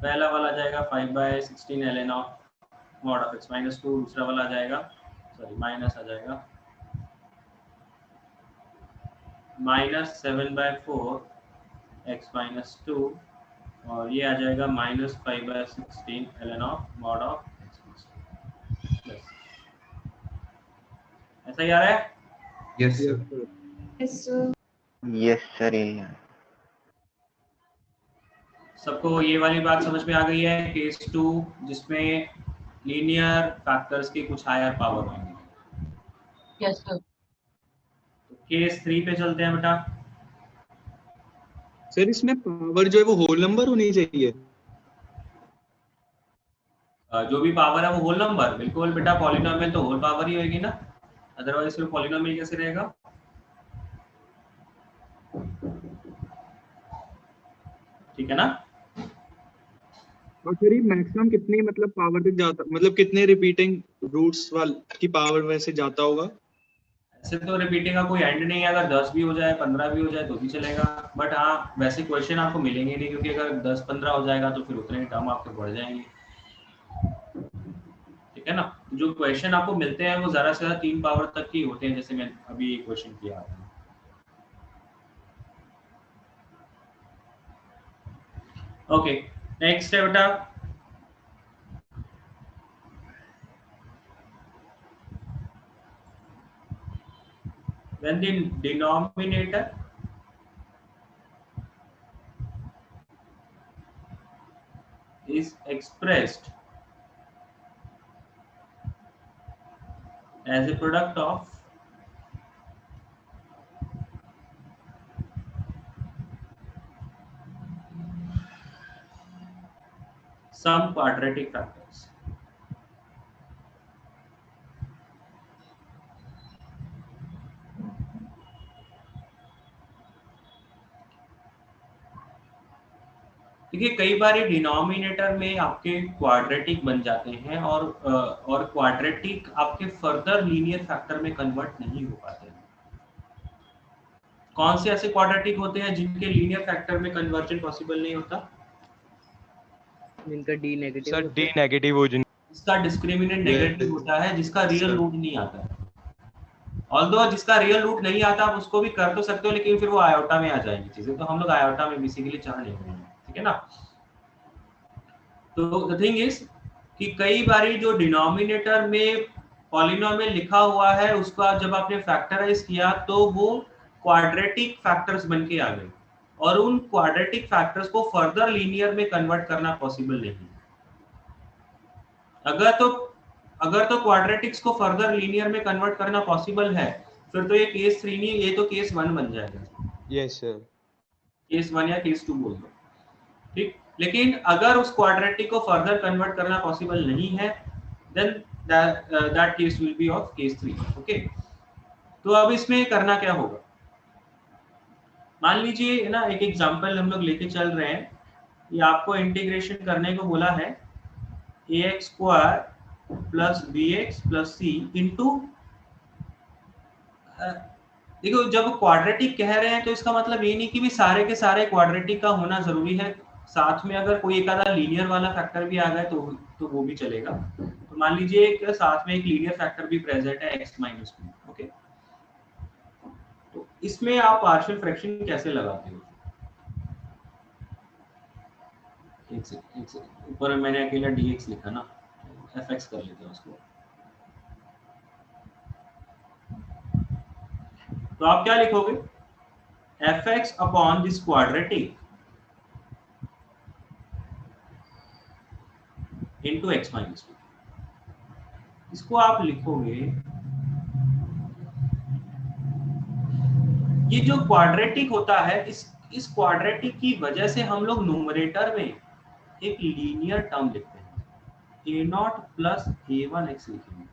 पहला वाला आ जाएगा 5/16 ln of mod of x - 2, दूसरा वाला आ जाएगा, सॉरी माइनस आ जाएगा -7/4 x - 2 और ये आ जाएगा -5/16 ln of mod of x + 2। ऐसा ही आ रहा है? Yes sir. Yes sir. Yes sir, यही आ रहा है। सबको ये वाली बात समझ में आ गई है? केस 2 जिसमें लीनियर फैक्टर्स की कुछ हायर पावर होंगी। Yes sir. तो केस 3 पे चलते हैं बेटा। सर इसमें पावर जो है वो होल नंबर होनी चाहिए। जो भी पावर है वो होल नंबर, बिल्कुल बेटा। पॉलिनोमियल तो होल पावर ही होगी ना, अदरवाइज इसमें पॉलिनोमियल कैसे रहेगा? ठीक है ना? और सर ये मैक्सिमम कितनी मतलब पावर तक जाता, मतलब कितने रिपीटिंग रूट्स वाल की पावर वैसे जाता होगा? ऐसे तो रिपीटिंग का कोई एंड नहीं है, अगर 10 भी हो जाए 15 भी हो जाए तो भी चलेगा। बट हाँ, वैसे क्वेश्चन आपको मिलेंगे नहीं, क्योंकि अगर 10-15 हो जाएगा तो फिर उतने टर्म आपके बढ़ जाएंगे। ठीक है ना? जो क्वेश्चन आपको मिलते हैं वो ज़्यादा से ज़्यादा 3 पावर तक की होते हैं, जैसे मैं अभी क्वेश्चन किया था। ओके, नेक्स्ट है बेटा, when the denominator is expressed as a product of some quadratic factors, देखिए कई बार डिनोमिनेटर में आपके क्वाड्रेटिक बन जाते हैं और क्वाड्रेटिक आपके फर्दर लीनियर फैक्टर में कन्वर्ट नहीं हो पाते हैं। कौन से ऐसे क्वाड्रेटिक होते हैं जिनके लीनियर फैक्टर में कन्वर्जन पॉसिबल नहीं होता? जिनका D negative sir D negative हो इसका डिस्क्रिमिनेंट नेगेटिव होता है, जिसका रियल रूट नहीं आता है। ऑल्दो जिसका रियल रूट नहीं आता आप उसको भी कर तो सकते हो, लेकिन फिर वो आयोटा में आ जाएंगी चीजें, तो हम लोग आयोटा में बेसिकली चाह नहीं रहे हैं, ठीक है ना। तो द थिंग इज कि कई बारी जो डिनोमिनेटर में पॉलिनोमियल लिखा हुआ है उसका जब आपने फैक्टराइज किया तो वो क्वाड्रेटिक फैक्टर्स बन के आ गए, और उन क्वाड्रेटिक फैक्टर्स को फर्दर लीनियर में कन्वर्ट करना पॉसिबल नहीं है। अगर तो क्वाड्रेटिक्स को फर्दर लीनियर में कन्वर्ट करना पॉसिबल है, फिर तो ये केस 3 नहीं, ये तो केस 1 बन जाएगा। यस सर, केस 1 या केस 2 बोल दो, ठीक। लेकिन अगर उस क्वाड्रेटिक को फर्दर कन्वर्ट करना पॉसिबल नहीं है, then that case will be of case 3। Okay, तो अब इसमें करना क्या होगा? मान लीजिए ना, एक एग्जांपल हम लोग लेके चल रहे हैं। ये आपको इंटीग्रेशन करने को बोला है ax² plus bx plus c into, देखो जब क्वाड्रेटिक कह रहे हैं तो इसका मतलब ये नहीं कि भी सारे के सारे क्वाड्रेटिक का होना जरूरी है, साथ में अगर कोई एक आधा लीनियर वाला फैक्टर भी आ गया तो वो भी चलेगा। तो मान लीजिए एक साथ में एक लीनियर फैक्टर भी प्रेजेंट है x माइनस 2। ओके, तो इसमें आप पार्शियल फ्रैक्शन कैसे लगाते हो? एक सेकंड, ऊपर मैंने अकेला dx लिखा ना, fx कर लेते हैं उसको। तो आप क्या लिखोगे? fx upon this quadratic into x minus 2। इसको आप लिखोगे, ये जो क्वाड्रेटिक होता है, इस क्वाड्रेटिक की वजह से हम लोग न्यूमरेटर में एक लीनियर टर्म लिखते हैं, a0 प्लस a1x लिखेंगे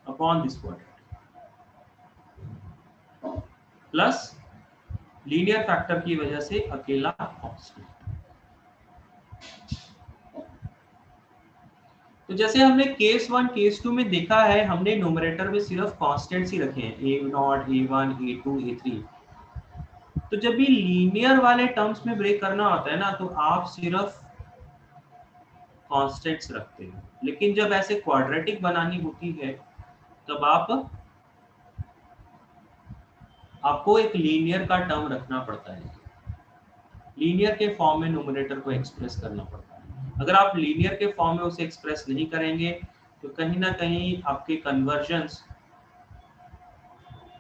upon this quadratic, plus linear factor की वजह से अकेला कांस्टेंट। तो जैसे हमने केस 1 केस 2 में देखा है, हमने न्यूमरेटर में सिर्फ कांस्टेंट्स ही रखे हैं, a0 a1 a2 a3। तो जब भी लीनियर वाले टर्म्स में ब्रेक करना होता है ना, तो आप सिर्फ कांस्टेंट्स रखते हैं, लेकिन जब ऐसे क्वाड्रेटिक बनानी होती है तब आपको एक लीनियर का टर्म रखना पड़ता है। लीनियर के फॉर्म में न्यूमरेटर को एक्सप्रेस करना पड़ता है। अगर आप लीनियर के फॉर्म में उसे एक्सप्रेस नहीं करेंगे तो कहीं ना कहीं आपके कन्वर्जन्स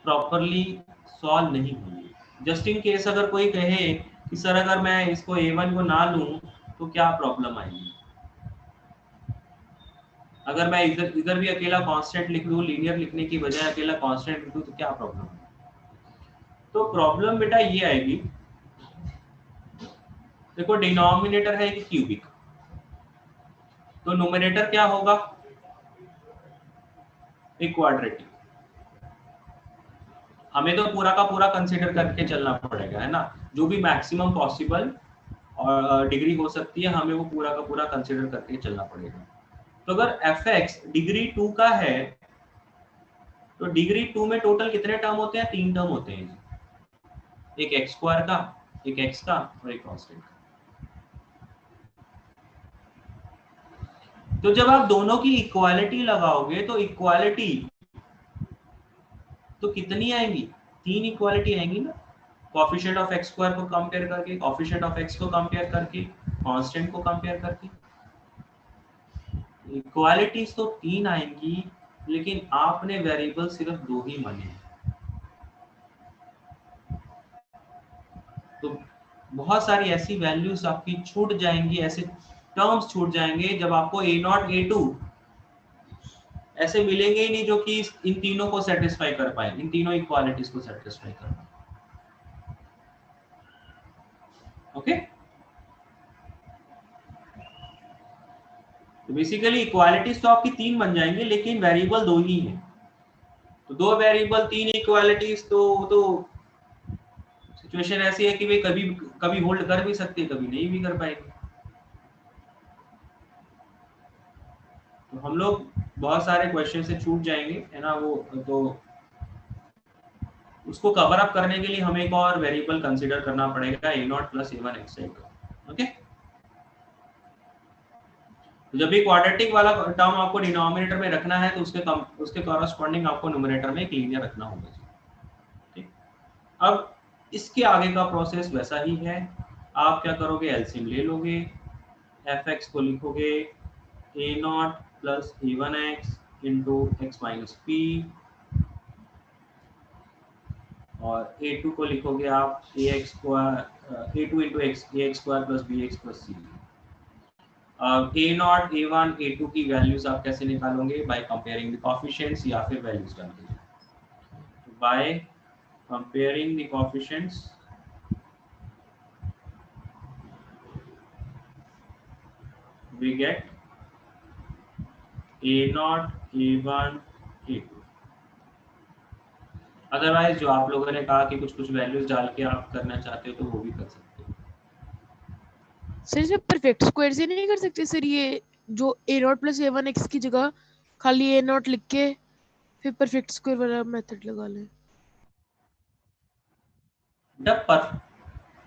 प्रॉपरली सॉल्व नहीं होंगे। जस्ट इन केस अगर कोई कहे कि सर अगर मैं इसको a1 को ना लूं तो क्या प्रॉब्लम आएगी? अगर मैं इधर भी अकेला कांस्टेंट लिख लूं, लीनियर लिखने की बजाय अकेला कांस्टेंट लिख लूं, तो क्या प्रॉब्लम है? तो प्रॉब्लम बेटा ये आएगी, देखो डिनोमिनेटर है कि क्यूबिक, तो न्यूमरेटर क्या होगा? एक क्वाड्रेटिक। हमें तो पूरा का पूरा कंसीडर करके चलना पड़ेगा, है ना। जो भी मैक्सिमम पॉसिबल और डिग्री हो सकती है, हमें वो पूरा का पूरा कंसीडर करके चलना पड़ेगा। तो अगर fx डिग्री 2 का है तो डिग्री 2 में टोटल कितने टर्म होते हैं? 3 टर्म होते हैं, एक x² का, एक x का और एक कांस्टेंट का। तो जब आप दोनों की इक्वालिटी लगाओगे तो इक्वालिटी तो कितनी आएंगी? 3 इक्वालिटी आएंगी ना, कोएफिशिएंट ऑफ x² को कंपेयर करके, कोएफिशिएंट ऑफ x को कंपेयर करके, कांस्टेंट को कंपेयर करके। इक्वालिटीज तो 3 आएंगी, लेकिन आपने वेरिएबल सिर्फ 2 ही माने हैं। तो बहुत सारी ऐसी वैल्यूज आपकी छूट जाएंगी, ऐसे टर्म्स छूट जाएंगे जब आपको a0 a2 ऐसे मिलेंगे ही नहीं जो कि इन तीनों को सेटिस्फाई कर पाए, इन तीनों इक्वालिटीज को सेटिस्फाई कर पाए। ओके, तो बेसिकली इक्वालिटीज तो आपकी 3 बन जाएंगे, लेकिन वेरिएबल 2 ही है। तो 2 वेरिएबल 3 इक्वालिटीज तो सिचुएशन ऐसी है कि वे कभी कभी होल्ड कर भी सकते हैं, कभी नहीं भी कर पाएंगे। तो हम लोग बहुत सारे क्वेश्चन से छूट जाएंगे, है ना, वो तो उसको कवर अप करने के लिए हमें एक और वेरिएबल कंसीडर करना पड़ेगा, a0 plus a1 etcetera. Okay, तो जब भी क्वाड्रेटिक वाला टर्म आपको डिनोमिनेटर में रखना है तो उसके कॉरस्पॉन्डिंग आपको न्यूमरेटर में एक लीनियर रखना होगा। ठीक, अब इसके आगे का प्रोसेस वैसा ही है। आप क्या करोगे, एलसीएम ले लोगे, fx को लिखोगे a0 plus a1x into x minus P, और a2 को लिखोगे आप ax square a2 into x ax square plus bx plus c। a0 a1 a2 की वैल्यूज आप कैसे निकालोगे, बाय कंपेयरिंग द कोएफिशिएंट्स या फिर वैल्यूज डाल के। By comparing the coefficients we get a0 a1 a2। Otherwise जो आप लोगों ने कहा कि कुछ कुछ वैल्यूज डाल के आप करना चाहते हो तो वो भी कर सकते हो। सर इसे परफेक्ट स्क्वायर से नहीं कर सकते सर, ये जो a0 प्लस a1 x की जगह खाली a0 लिख के फिर परफेक्ट स्क्वायर वाला मेथड लगा लें? पर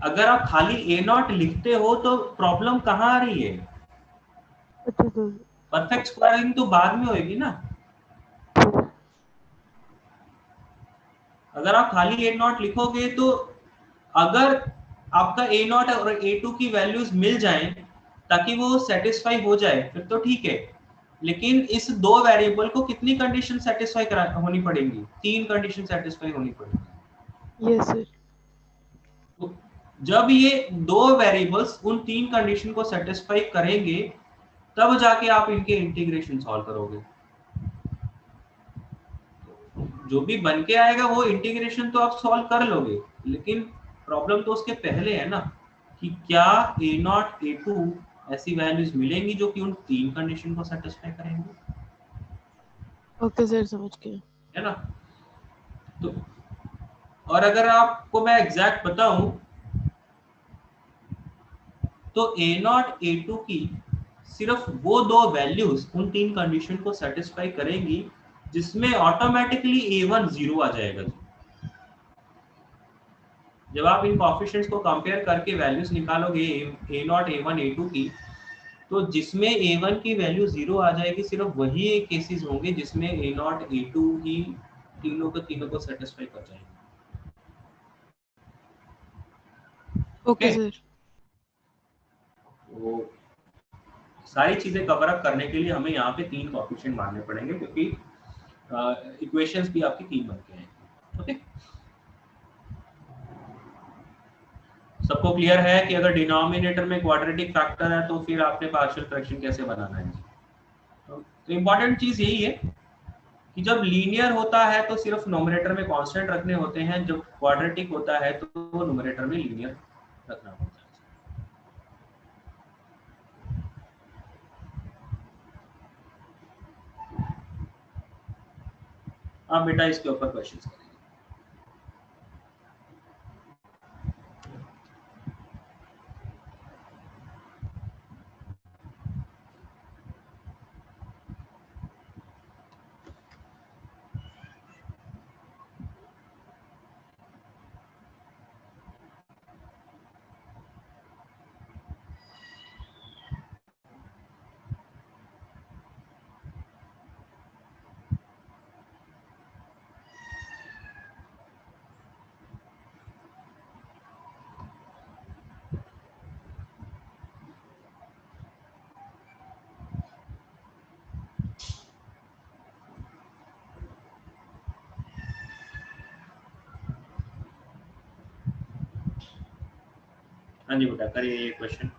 अगर आप खाली a0 लिखते हो तो प्रॉब्लम कहाँ आ रही है? अच्छा सर, परफेक्ट स्क्वायरिंग तो बाद में होएगी ना। अगर आप खाली a0 लिखोगे तो अगर आपका a0 और a2 की वैल्यूज मिल जाएं ताकि वो सेटिस्फाई हो जाए फिर तो ठीक है, लेकिन इस दो वेरिएबल को कितनी कंडीशन सेटिस्फाई होनी पड़ेगी? 3 कंडीशन सेटिस्फाई होनी पड़ेगी। Yes sir. तो जब ये दो वेरिएबल्स उन 3 कंडीशन को सेटिस्फाई करेंगे तब जाके आप इनके इंटीग्रेशन सॉल्व करोगे। जो भी बन के आएगा वो इंटीग्रेशन तो आप सॉल्व कर लोगे, लेकिन प्रॉब्लम तो उसके पहले है ना कि क्या a0 a2 ऐसी वैल्यूज मिलेंगी जो कि उन 3 कंडीशन को सेटिस्फाई करेंगे। ओके सर, समझ गया। है ना। तो और अगर आपको मैं एग्जैक्ट बताऊं तो a0 a2 की सिर्फ वो दो वैल्यूज उन 3 कंडीशन को सेटिस्फाई करेंगी जिसमें ऑटोमेटिकली a1 0 आ जाएगा। जब आप इन कोएफिशिएंट्स को कंपेयर करके वैल्यूज निकालोगे a0 a1 a2 की, तो जिसमें a1 की वैल्यू 0 आ जाएगी सिर्फ वही एक केसेस होंगे जिसमें a0 a2 ही तीनों को सेटिस्फाई कर जाएंगे। Okay sir. तो सारी चीजें कवर अप करने के लिए हमें यहाँ पे 3 कोएफिशिएंट मानने पड़ेंगे क्योंकि इक्वेशंस भी आपकी 3 बन के हैं। ओके, सबको क्लियर है कि अगर डिनोमिनेटर में क्वाड्रेटिक फैक्टर है तो फिर आपने पार्शियल फ्रैक्शन कैसे बनाना है? तो इम्पोर्टेंट चीज यही है कि जब लीनियर होता है तो सिर्फ नोमिनेटर में कांस्टेंट रखने होते हैं, जब क्वाड्रेटिक होता है तो नोमिनेटर में लीनियर रखना होता है। आप बेटा इसके ऊपर क्वेश्चंस करें। हाँ जी बेटा, करिए ये क्वेश्चन।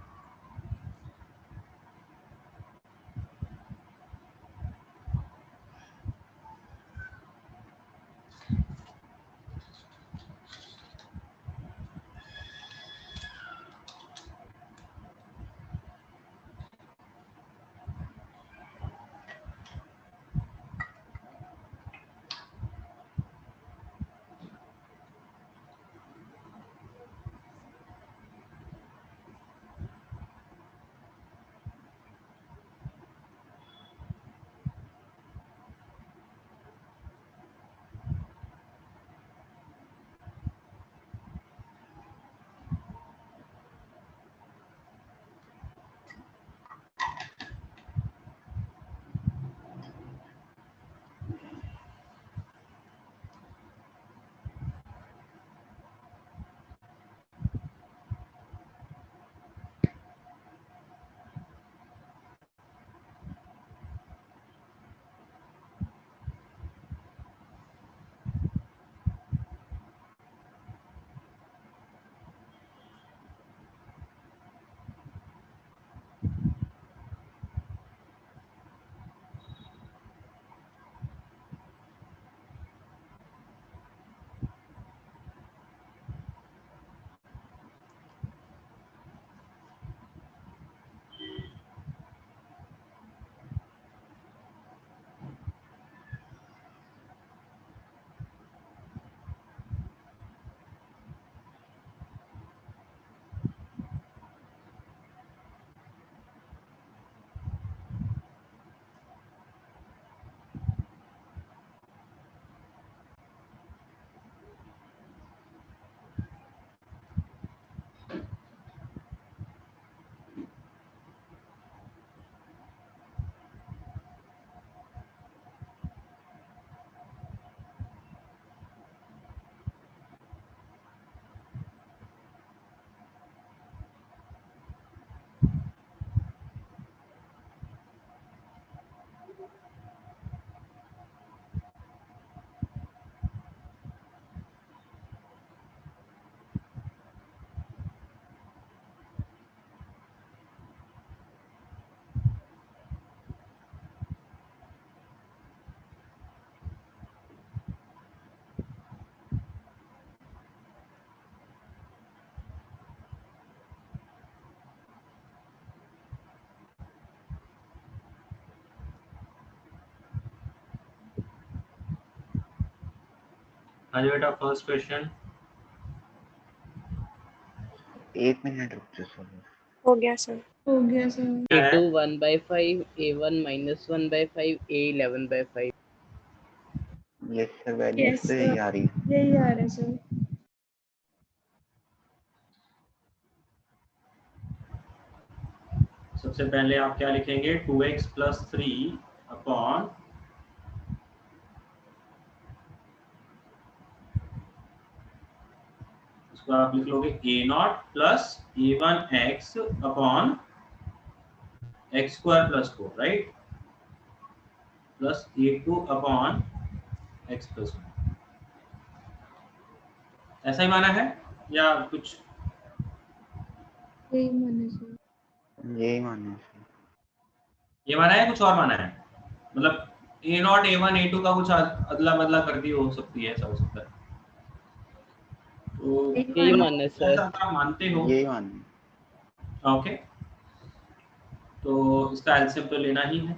हाँ जी बेटा, फर्स्ट क्वेश्चन। 1 मिनट रुक जाओ सर। हो गया सर। हो गया sir. A2 1/5, A1 -1/5, A 11/5। Yes sir, values yes तो यही सर, आ रही है। यही आ रहा है सर। सबसे पहले आप क्या लिखेंगे, 2x + 3 अपॉन उसको आप लिख लोगे a0 + a1x upon x² + 4, right, plus a2 upon x + 1। ऐसा ही माना है या कुछ? यही माने सर। यही माने सर। ये माना है, कुछ और माना है? मतलब a0 a1 a2 का कुछ अदला बदला कर दी हो सकती है, ऐसा हो सकता है। तो यही मानना है सर। ऐसा आप मानते हो? यही माने। ओके, तो इसका एलसीएम तो लेना ही है।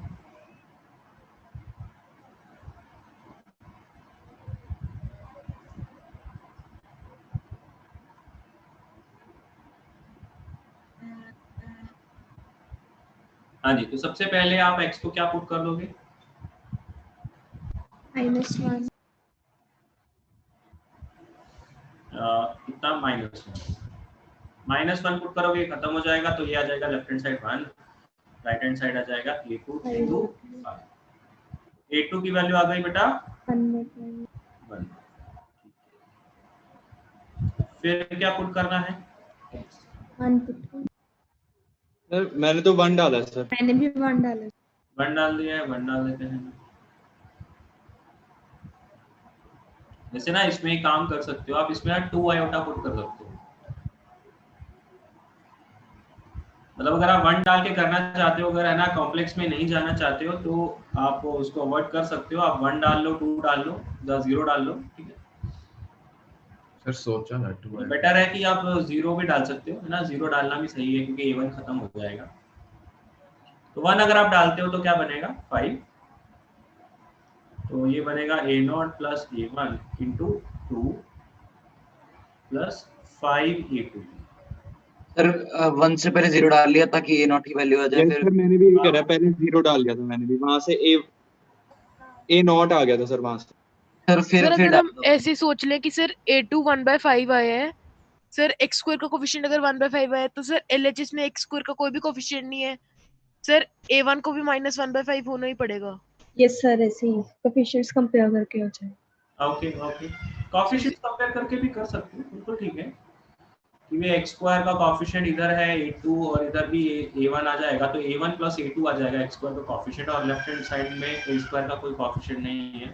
हाँ जी, तो सबसे पहले आप x को क्या पुट कर दोगे? -1। कितना, -1 पुट करोगे, खत्म हो जाएगा, तो ये आ जाएगा left hand side 1, right hand side आ जाएगा a2 into 5। a2 की वैल्यू आ गई बेटा 1। फिर क्या पुट करना है? 1 पुट। सर मैंने तो 1 डाला है सर। मैंने भी 1 डाला। 1 डाल दिया है, 1 डाल देते हैं। वैसे ना इसमें ही काम कर सकते हो आप, इसमें ना 2 आयोटा पुट कर सकते हो। मतलब अगर आप 1 डाल के करना चाहते हो, अगर है ना कॉम्प्लेक्स में नहीं जाना चाहते हो, तो आप उसको अवॉइड कर सकते हो। आप 1 डाल लो, 2 डाल लो, 0 डाल लो, ठीक है। सर सोचा ना 2 बेटर है कि आप 0 भी डाल सकते हो, है ना, 0 डालना भी सही है क्योंकि a1 खत्म हो जाएगा। तो 1 अगर आप डालते हो तो क्या बनेगा, 5। तो ये बनेगा a0 + a1 × 2 + 5a2। सर 1 से पहले 0 डाल लिया ताकि a0 की वैल्यू आ जाए। यस फिर सर, मैंने भी यही करा, पहले 0 डाल दिया था मैंने भी, वहां से a0 आ गया था सर वहां से। सर अगर डाल हम ऐसे सोच लें कि सर a2 1/5 आया है, सर x² का कोफिशिएंट अगर 1/5 आया है, तो सर LHS में x² का कोई भी कोफिशिएंट नहीं है, सर a1 को भी -1/5 होना ही पड़ेगा। यस सर, ऐसे ही कोफिशिएंट्स कंपेयर करके हो जाए। ओके, कोएफिशिएंट्स कंपेयर करके भी कर सकते हो, बिल्कुल ठीक है। क्योंकि x² का कोएफिशिएंट इधर है a2 और इधर भी a1 आ जाएगा, तो a1 + a2 आ जाएगा x² का कोएफिशिएंट, और लेफ्ट हैंड साइड में a² का कोई कोएफिशिएंट नहीं है,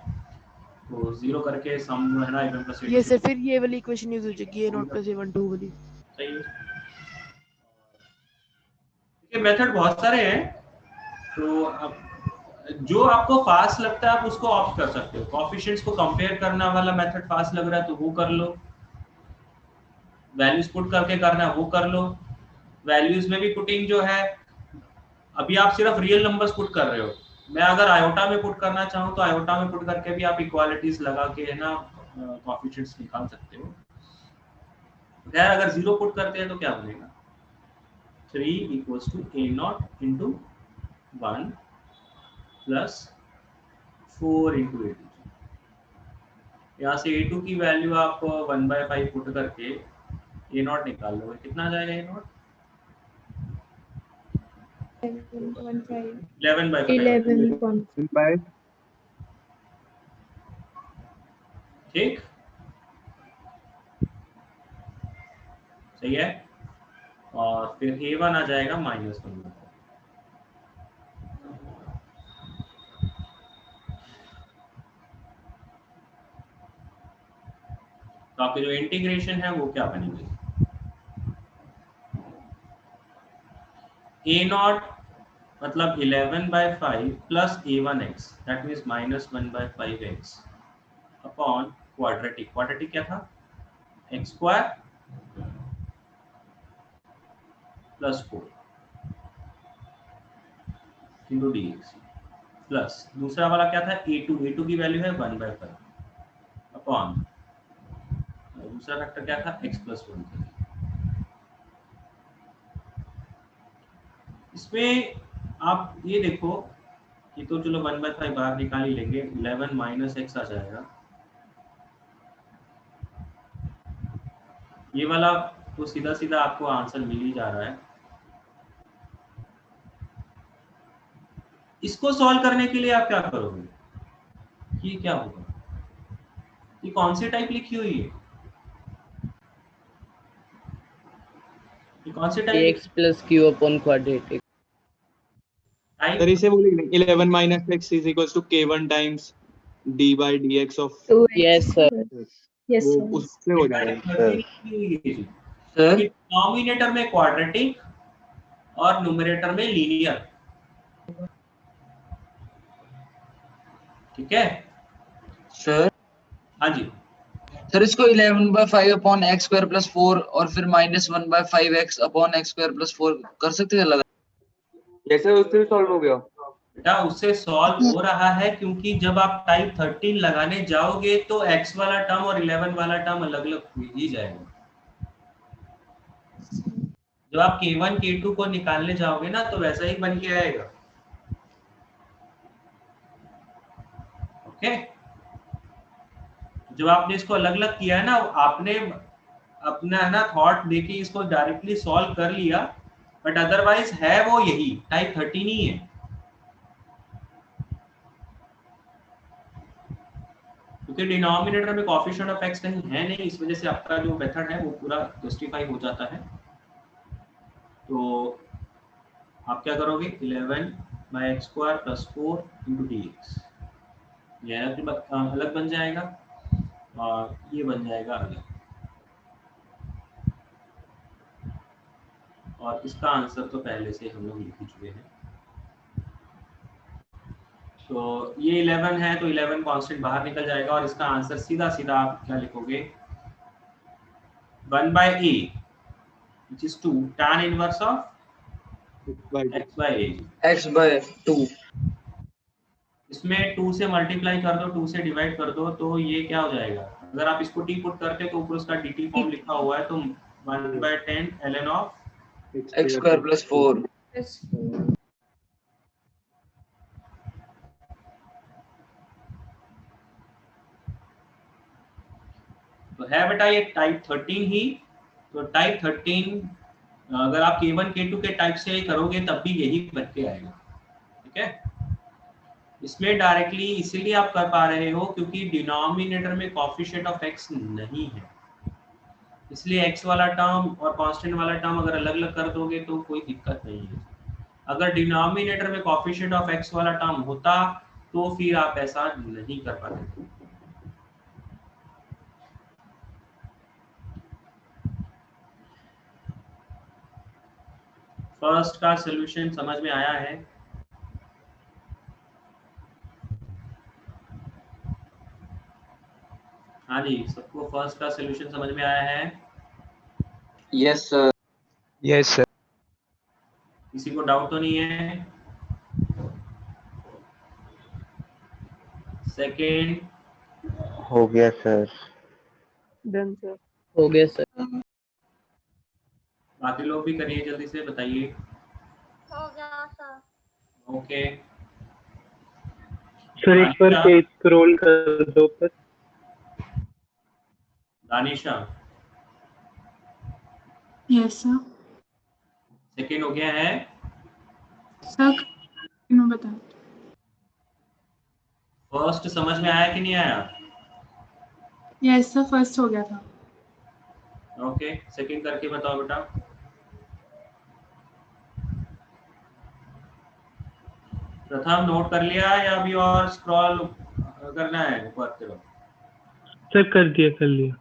तो 0 करके सम है ना a1 + a2। ये सर फिर ये वाली इक्वेशन यूज हो जाएगी a0 + a1 2 वाली। सही है। ये मेथड बहुत सारे हैं, तो अब जो आपको फास्ट लगता है आप उसको ऑप्ट कर सकते हो। कोएफिशिएंट्स को कंपेयर करना वाला मेथड फास्ट लग रहा है तो वो कर लो, वैल्यूज पुट करके करना है वो कर लो। वैल्यूज में भी पुटिंग जो है, अभी आप सिर्फ रियल नंबर्स पुट कर रहे हो, मैं अगर आयोटा में पुट करना चाहूँ तो आयोटा में पुट करके भी आप इक्वालिटीज लगा के है ना कोएफिशिएंट्स निकाल सकते हो। खैर अगर 0 पुट करते हैं तो क्या बनेगा, 3 = a0 × 1 + 4 × a2। यहाँ से a2 की वैल्यू आप 1/5 पुट करके a0 निकाल लोगे, कितना आ जाएगा a0? 11/5। ठीक, सही है। और फिर a1 आ जाएगा -1। तो आपकी जो इंटीग्रेशन है वो क्या बनेगी, a0 मतलब 11/5 + a1x, that means -1/5x upon quadratic. Quadratic क्या था, x² + 4 × dx प्लस दूसरा वाला क्या था a2 की वैल्यू है 1/5 अपॉन दूसरा फैक्टर क्या था, x+1 था। इसमें आप ये देखो कि तो चलो 1/5 बाहर निकाल ही लेंगे, 11 माइनस x आ जाएगा। ये वाला तो सीधा सीधा आपको आंसर मिल ही जा रहा है। इसको सॉल्व करने के लिए आप क्या करोगे, ये क्या होगा, ये कौन सी टाइप लिखी हुई है, ये कौन सी type ax plus q upon quadratic. Type? Sir इसे वो लिख देंगे 11 minus x is equals to k1 times d by dx of 2x. Yes sir. Yes, वो sir. उससे हो जाएगा। सर डिनोमिनेटर में क्वाड्रेटिक और न्यूमरेटर में लीनियर, ठीक है सर हाँ जी। सर इसको 11/5 अपॉन एक्स स्क्वायर प्लस 4 और फिर -1/5 x upon x square plus 4 कर सकते हैं लगा। जैसे उससे भी सॉल्व हो गया। बेटा उससे सॉल्व हो रहा है क्योंकि जब आप टाइप 13 लगाने जाओगे तो x वाला टर्म और 11 वाला टर्म अलग अलग हो ही जाएगा। जब आप k1 k2 को निकालने जाओगे ना तो वैसा ही बन के आएगा। ओके, जब आपने इसको अलग अलग किया है ना, आपने अपना है ना थॉट देके इसको डायरेक्टली सॉल्व कर लिया, बट अदरवाइज है वो यही टाइप 13 ही है। क्योंकि डिनोमिनेटर में कोएफिशिएंट ऑफ x कहीं है नहीं, इस वजह से आपका जो मेथड है वो पूरा जस्टिफाई हो जाता है। तो आप क्या करोगे, 11/x² + 4 × dx, ये अलग बन जाएगा और ये बन जाएगा अलग, और इसका आंसर तो पहले से हम लोग लिख ही चुके हैं। तो ये 11 है तो 11 कांस्टेंट बाहर निकल जाएगा और इसका आंसर सीधा सीधा आप क्या लिखोगे, 1/a which is 2 tan inverse of x/2। इसमें 2 से मल्टीप्लाई कर दो, 2 से डिवाइड कर दो, तो ये क्या हो जाएगा, अगर आप इसको t पुट करते तो ऊपर उसका dt फॉर्म लिखा हुआ है, तो 1/10 ln of x² + 4। तो है बेटा ये टाइप 13 ही। तो टाइप 13 अगर आप k1 k2 के टाइप से करोगे तब भी यही बन के आएगा, ठीक है। इसमें डायरेक्टली इसीलिए आप कर पा रहे हो क्योंकि डिनोमिनेटर में कोएफिशिएंट ऑफ x नहीं है, इसलिए x वाला टर्म और कांस्टेंट वाला टर्म अगर अलग अलग कर दोगे तो कोई दिक्कत नहीं है। अगर डिनोमिनेटर में कोएफिशिएंट ऑफ x वाला टर्म होता तो फिर आप ऐसा नहीं कर पाते। फर्स्ट का सॉल्यूशन समझ में आया है? हाँ जी, सबको फर्स्ट का सॉल्यूशन समझ में आया है? Yes sir. Yes sir. किसी को डाउट तो नहीं है? सेकंड हो गया सर। Done sir. हो गया सर। बाकी लोग भी करिए, जल्दी से बताइए। हो गया सर। ओके सर एक बार पेज स्क्रॉल कर दो पर। दानिशा यस सर। सेकंड हो गया है सर मैं बता। फर्स्ट समझ में आया कि नहीं आया? यस सर फर्स्ट हो गया था। ओके सेकंड करके बताओ बेटा। प्रथम नोट कर लिया या अभी और स्क्रॉल करना है ऊपर की तरफ? सर कर दिया।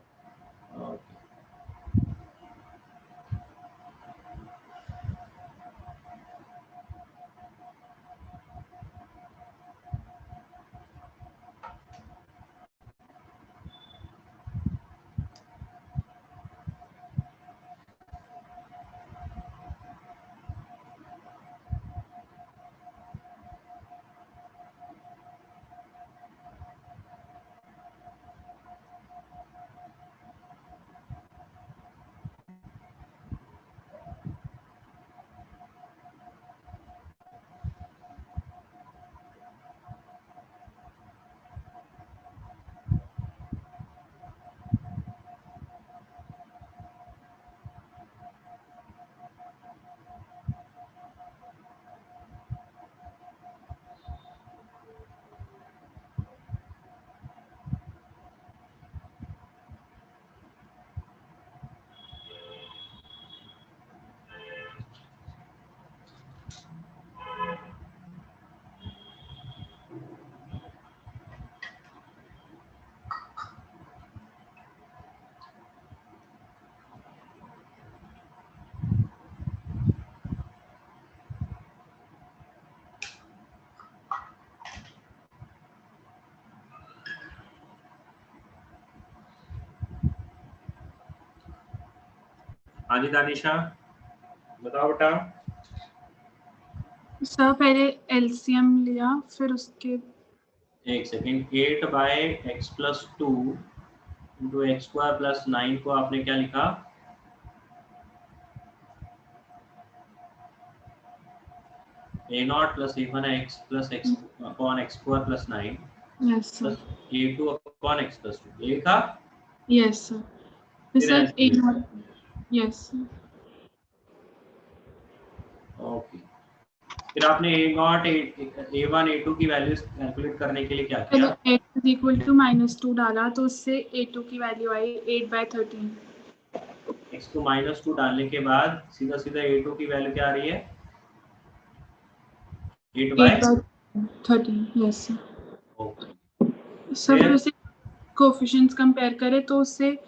हाँ जी दानिशा, बताओ बेटा। सर पहले एलसीएम लिया, फिर उसके एक सेकेंड, 8/x+2 इंटू x² + 9 को आपने क्या लिखा? a0 + a1x + x/x² + 9 yes sir, a2/x+2 ये लिखा। यस सर, फिर सर ऐसे लिखा। यस सर, ओके, फिर आपने a0 a1 a2 की वैल्यूज कैलकुलेट करने के लिए क्या किया? पहले x = -2 डाला तो उससे a2 की वैल्यू आई 8/13। x को -2 डालने के बाद सीधा सीधा a2 की वैल्यू क्या आ रही है? 8/13, यस सर। ओके, सर फिर उसे कोफिशिएंट्स कंपेयर करें तो उससे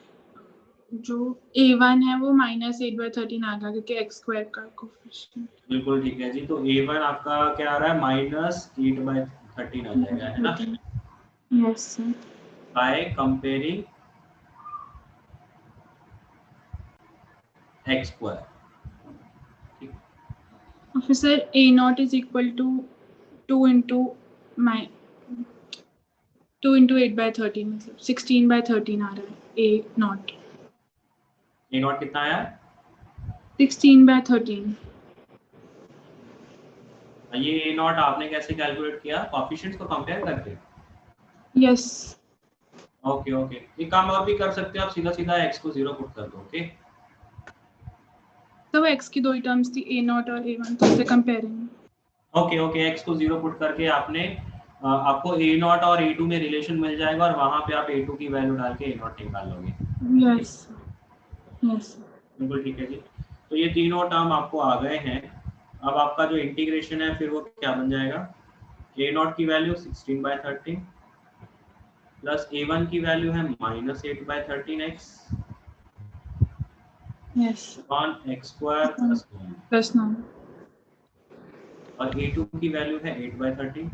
जो a1 है वो -8/13 आ गया, क्योंकि x² का कोफिशिएंट। बिल्कुल ठीक है जी। तो a1 आपका क्या आ रहा है? -8/13 आ जाएगा, है ना? Yes sir. By comparing x²। फिर सर a0 = 2 × 8/13, मतलब 16/13 आ रहा है a0। a0 कितना आया? 16/13। ये a0 आपने कैसे कैलकुलेट किया? कोएफिशिएंट्स को कंपेयर करके? यस। ओके ओके, एक काम और भी कर सकते हो आप, सीधा सीधा x को 0 पुट कर दो। ओके, तो x की दो ही टर्म्स थी, a0 और a1, तो उसे कंपेयरिंग। ओके ओके, x को 0 पुट करके आपने आपको a0 और a2 में रिलेशन मिल जाएगा और वहां पे आप a2 की वैल्यू डाल के a0 निकाल लोगे। यस यस, बिल्कुल ठीक है जी। तो ये तीनों टर्म आपको आ गए हैं। अब आपका जो इंटीग्रेशन है फिर वो क्या बन जाएगा? a0 की वैल्यू 16/13 प्लस a1 की वैल्यू है -8/13x यस ऑन x² + 9 और a2 की वैल्यू है 8/13।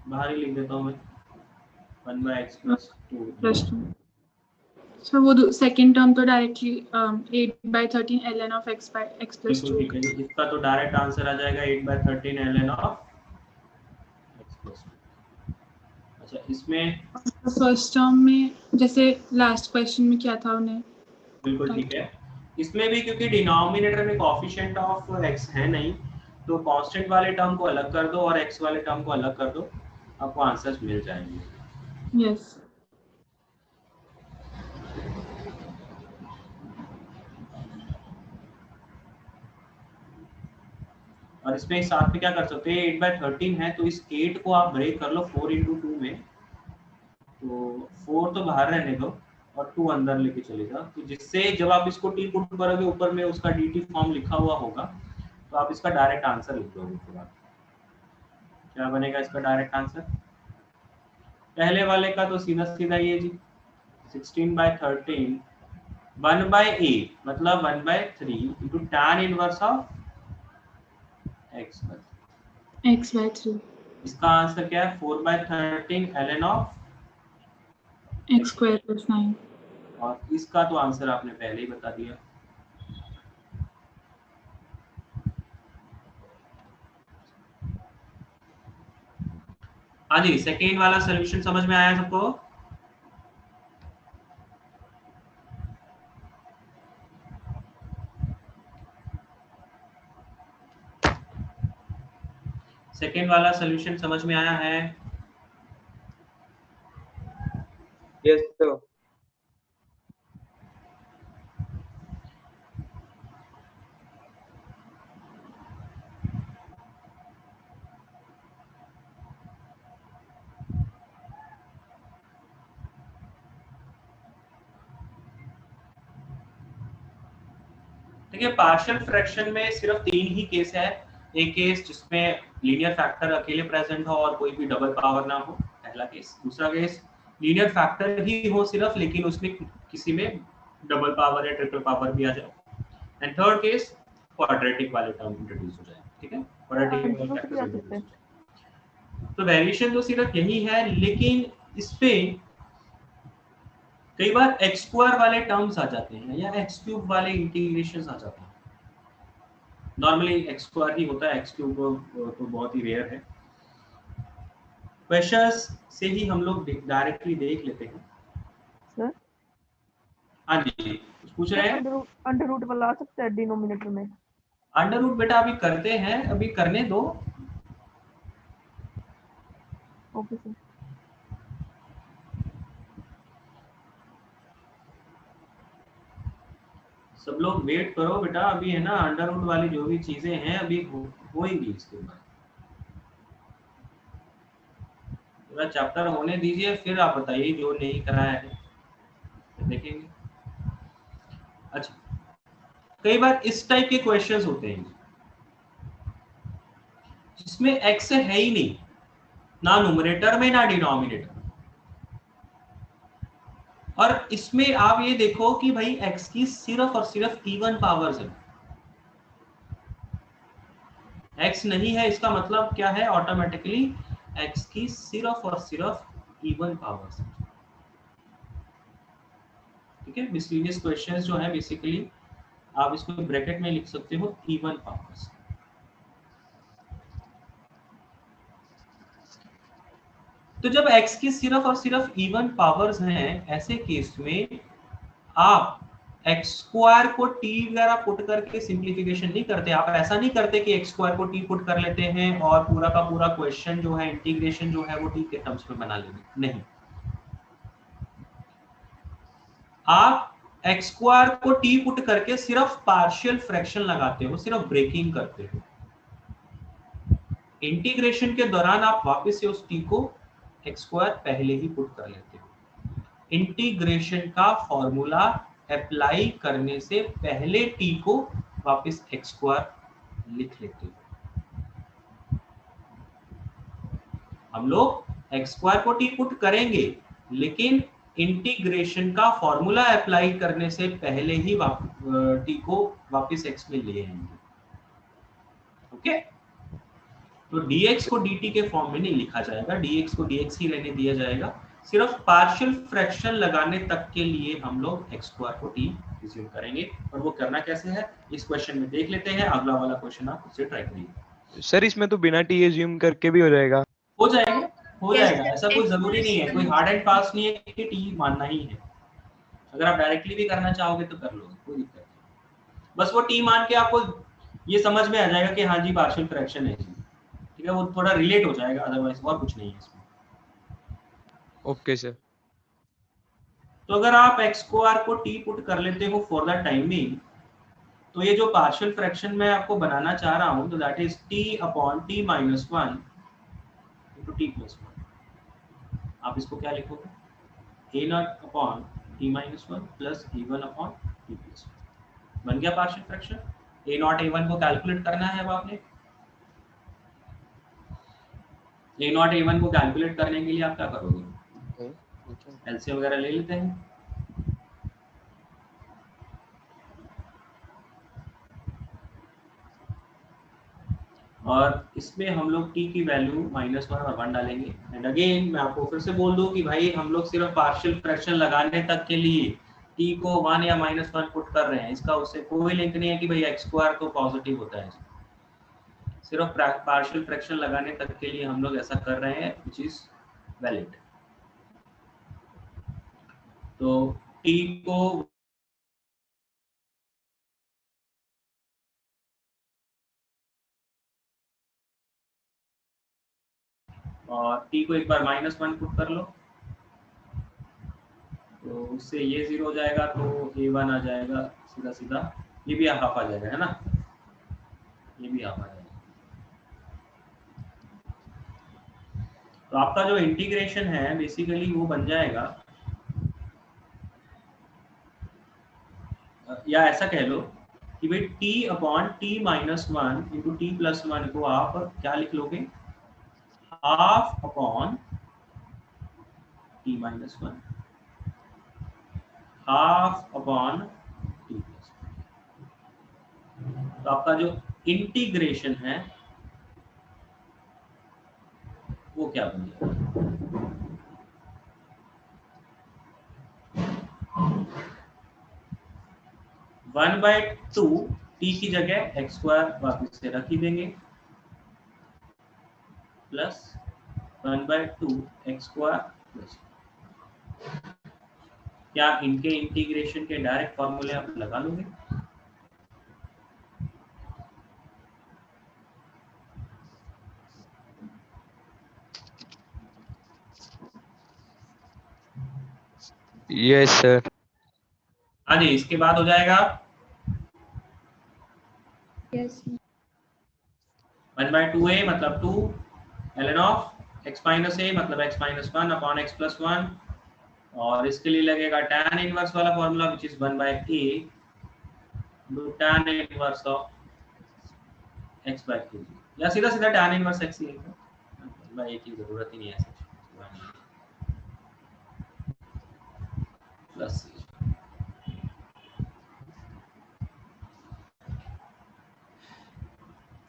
बाहर ही लिख देता हूँ मैं, 1/x+2 + 2। सो वो सेकंड टर्म तो directly 8/13 ln of x by x + बिल्कुल 2। ठीक है जी। इसका तो डायरेक्ट आंसर आ जाएगा 8/13 ln of x+2। अच्छा, इसमें फर्स्ट टर्म में जैसे लास्ट क्वेश्चन में क्या था उन्हें। बिल्कुल ठीक है। इसमें भी क्योंकि डिनोमिनेटर में कोएफिशिएंट ऑफ x है नहीं, तो कांस्टेंट वाले टर्म को अलग कर दो और x वाले टर्म को अलग कर दो, आपको आंसर्स मिल जाएंगे। यस। और इसमें साथ में क्या कर सकते हैं, 8/13 है तो इस 8 को आप ब्रेक कर लो 4 × 2 में, तो 4 तो बाहर रहने दो और 2 अंदर लेके चले जाओ, तो जिससे जब आप इसको t पुट करोगे ऊपर में उसका dt फॉर्म लिखा हुआ होगा, तो आप इसका डायरेक्ट आंसर लिख दोगे। फिर आप क्या बनेगा इसका डायरेक्ट आंसर? पहले वाले का तो सीधा सीधा ये जी 16/13 1/8 मतलब 1/3 into tan inverse of x/3। इसका आंसर क्या है? 4/13 ln ऑफ x² + 9। और इसका तो आंसर आपने पहले ही बता दिया। हाँ जी, सेकेंड वाला सॉल्यूशन समझ में आया सबको? सेकेंड वाला सॉल्यूशन समझ में आया है? Yes sir. देखिए, पार्शियल फ्रैक्शन में सिर्फ 3 ही केस है। एक केस जिसमें लीनियर फैक्टर अकेले प्रेजेंट हो और कोई भी डबल पावर ना हो, पहला केस। दूसरा केस लीनियर फैक्टर ही हो सिर्फ, लेकिन उसमें किसी में डबल पावर या ट्रिपल पावर भी आ जाए। एंड थर्ड केस क्वाड्रेटिक वाले टर्म इंट्रोड्यूस हो जाए। ठीक है, क्वाड्रेटिक फैक्टर इंट्रोड्यूस हो जाए। तो वेरिएशन तो सिर्फ यही है, लेकिन इस पे कई बार एक्स स्क्वायर वाले टर्म्स आ जाते हैं या एक्स क्यूब वाले इंटीग्रेशंस आ जाते हैं। नॉर्मली एक्स स्क्वायर ही होता है, एक्स क्यूब तो बहुत ही रेयर है। क्वेश्चंस से ही हम लोग डायरेक्टली देख लेते हैं। सर हाँ जी, पूछ रहे हैं। अंडर रूट वाला आ सकता है डिनोमिनेटर में? अंडर रूट बेटा अभी करते हैं, अभी करने दो। Okay sir. सब लोग वेट करो बेटा, अभी है ना अंडर रूट वाली जो भी चीजें हैं अभी होएंगी इसके बाद। पूरा चैप्टर होने दीजिए, फिर आप बताइए जो नहीं कराया है तो देखेंगे। अच्छा, कई बार इस टाइप के क्वेश्चंस होते हैं जिसमें एक्स है ही नहीं, ना न्यूमरेटर में ना डिनोमिनेटर, और इसमें आप ये देखो कि भाई एक्स की सिर्फ और सिर्फ इवन पावर्स है। एक्स नहीं है इसका मतलब क्या है? ऑटोमेटिकली एक्स की सिर्फ और सिर्फ इवन पावर्स है। ठीक है, मिसलीनियस क्वेश्चंस जो है बेसिकली आप इसको ब्रैकेट में लिख सकते हो, इवन पावर्स। तो जब x की सिर्फ और सिर्फ इवन पावर्स हैं, ऐसे केस में आप एक्स स्क्वायर को t वगैरह पुट करके सिंप्लीफिकेशन नहीं करते। आप ऐसा नहीं करते कि एक्स स्क्वायर को t पुट कर लेते हैं और पूरा का पूरा क्वेश्चन जो है, इंटीग्रेशन जो है वो t के टर्म्स में बना लेंगे। नहीं, आप एक्स स्क्वायर को t पुट करके सिर्फ पार्शियल फ्रैक्शन लगाते हो, सिर्फ ब्रेकिंग करते हो। इंटीग्रेशन के दौरान आप वापस से उस t को एक्स स्क्वायर पहले ही पुट कर लेते हो। इंटीग्रेशन का फॉर्मूला अप्लाई करने से पहले t को वापस एक्स स्क्वायर लिख लेते हो। हम लोग एक्स स्क्वायर को t पुट करेंगे, लेकिन इंटीग्रेशन का फॉर्मूला अप्लाई करने से पहले ही t को वापस x में ले आएंगे। ओके, तो dx को dt के फॉर्म में नहीं लिखा जाएगा, dx को dx ही रहने दिया जाएगा। सिर्फ पार्शियल फ्रैक्शन लगाने तक के लिए हम लोग एक्स स्क्वायर को t रिज्यूम करेंगे, और वो करना कैसे है इस क्वेश्चन में देख लेते हैं। अगला वाला क्वेश्चन आप उससे ट्राई करिए। सर इसमें तो बिना टी एज्यूम करके भी हो जाएगा? हो जाएगा, हो जाएगा, ऐसा कोई जरूरी नहीं है, कोई हार्ड एंड फास्ट नहीं है कि t मानना ही है। अगर आप डायरेक्टली भी करना चाहोगे तो कर लोगे, कोई दिक्कत नहीं। बस वो t मान के आपको ये समझ में आ जाएगा कि हाँ जी पार्शियल फ्रैक्शन है, ठीक है, वो थोड़ा रिलेट हो जाएगा, अदरवाइज और कुछ नहीं है इसमें। Okay sir. तो अगर आप एक्स स्क्वायर को t पुट कर लेते हो फॉर द टाइमिंग, तो ये जो पार्शियल फ्रैक्शन मैं आपको बनाना चाह रहा हूं, तो that is t upon t minus 1 into t plus 1। आप इसको क्या लिखोगे? a not upon t minus 1 plus a1 upon t plus 1। बन गया partial fraction. a not a1 को कैलकुलेट करना है अब आपने। a नॉट a1 को कैलकुलेट करने के लिए आप क्या करोगे? एलसीएम वगैरह ले लेते हैं। और इसमें हम लोग t की वैल्यू -1 और 1 डालेंगे। एंड अगेन मैं आपको फिर से बोल दूं कि भाई हम लोग सिर्फ पार्शियल फ्रैक्शन लगाने तक के लिए t को 1 या -1 पुट कर रहे हैं, इसका उससे कोई लिंक नहीं है कि भाई एक्स स्क्वायर तो पॉजिटिव होता है। सिर्फ पार्शियल फ्रैक्शन लगाने तक के लिए हम लोग ऐसा कर रहे हैं, व्हिच इज वैलिड। तो t को और t को एक बार -1 पुट कर लो, तो उससे ये 0 हो जाएगा, तो a1 आ जाएगा सीधा सीधा, ये भी हाफ आ जाएगा, है ना, ये भी हाफ आ जाएगा। तो आपका जो इंटीग्रेशन है बेसिकली वो बन जाएगा, या ऐसा कह लो कि भाई t upon t minus 1 into t plus 1 को आप क्या लिख लोगे? Half upon t minus 1 half upon t plus 1। तो आपका जो इंटीग्रेशन है वो क्या बन जाएगा? 1/2 t की जगह x स्क्वायर वापस से रख ही देंगे प्लस 1/2 x स्क्वायर प्लस, क्या इनके इंटीग्रेशन के डायरेक्ट फॉर्मूले आप लगा लोगे? Yes sir. हाँ जी, इसके बाद हो जाएगा यस 1/2a मतलब 2 ln of x minus a मतलब x minus 1 upon x plus 1, और इसके लिए लगेगा tan इनवर्स वाला formula which is 1/a tan inverse of x/2, या सीधा सीधा tan इनवर्स x ही लिखो, 1/a की जरूरत ही नहीं है प्लस।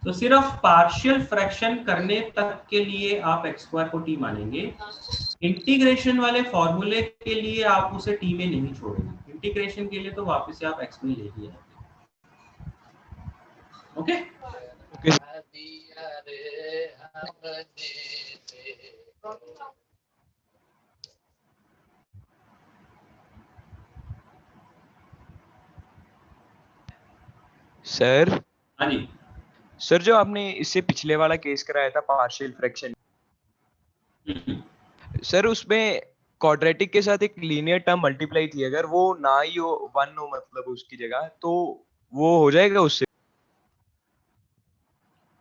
तो सिर्फ पार्शियल फ्रैक्शन करने तक के लिए आप x स्क्वायर को t मानेंगे, इंटीग्रेशन वाले फॉर्मूले के लिए आप उसे t में नहीं छोड़ेंगे, इंटीग्रेशन के लिए तो वापस से आप x में ले ही आएंगे। Okay sir. हाँ जी सर, जो आपने इससे पिछले वाला केस कराया था पार्शियल फ्रैक्शन, सर उसमें क्वाड्रेटिक के साथ एक लीनियर टर्म मल्टीप्लाई थी, अगर वो ना ही हो 1 हो मतलब उसकी जगह, तो वो हो जाएगा उससे?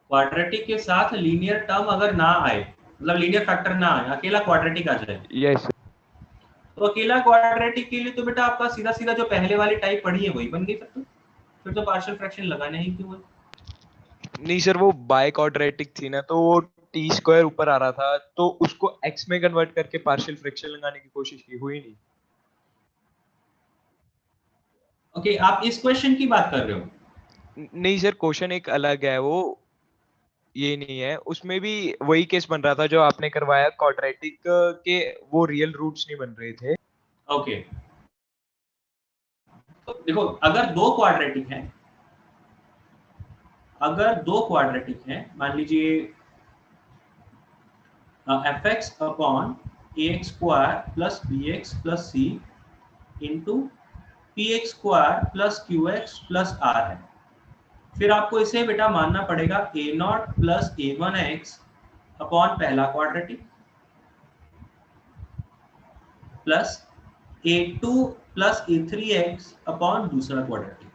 क्वाड्रेटिक के साथ लीनियर टर्म अगर ना आए, मतलब लीनियर फैक्टर ना आए, अकेला क्वाड्रेटिक आ जाए, यस। तो अकेला क्वाड्रेटिक के लिए तो बेटा आपका सीधा सीधा जो पहले वाली टाइप पढ़ी है वही बन गई, फिर तो पार्शियल फ्रैक्शन लगाने ही क्यों है? नहीं सर, वो बाय क्वाड्रेटिक थी ना, तो वो टी स्क्वायर ऊपर आ रहा था, तो उसको एक्स में कन्वर्ट करके पार्शियल फ्रैक्शन लगाने की कोशिश की, हुई नहीं। ओके, आप इस क्वेश्चन की बात कर रहे हो? नहीं सर, क्वेश्चन एक अलग है, वो ये नहीं है, उसमें भी वही केस बन रहा था जो आपने करवाया क्वाड्रेटिक के, वो रियल रूट्स नहीं बन रहे थे। ओके, तो देखो अगर दो क्वाड्रेटिक हैं, मान लीजिए fx upon ax square plus bx plus c into px square plus qx plus r है, फिर आपको इसे बेटा मानना पड़ेगा a0 प्लस a1x अपॉन पहला quadratic plus a2 plus a3x upon दूसरा क्वाड्रेटिक,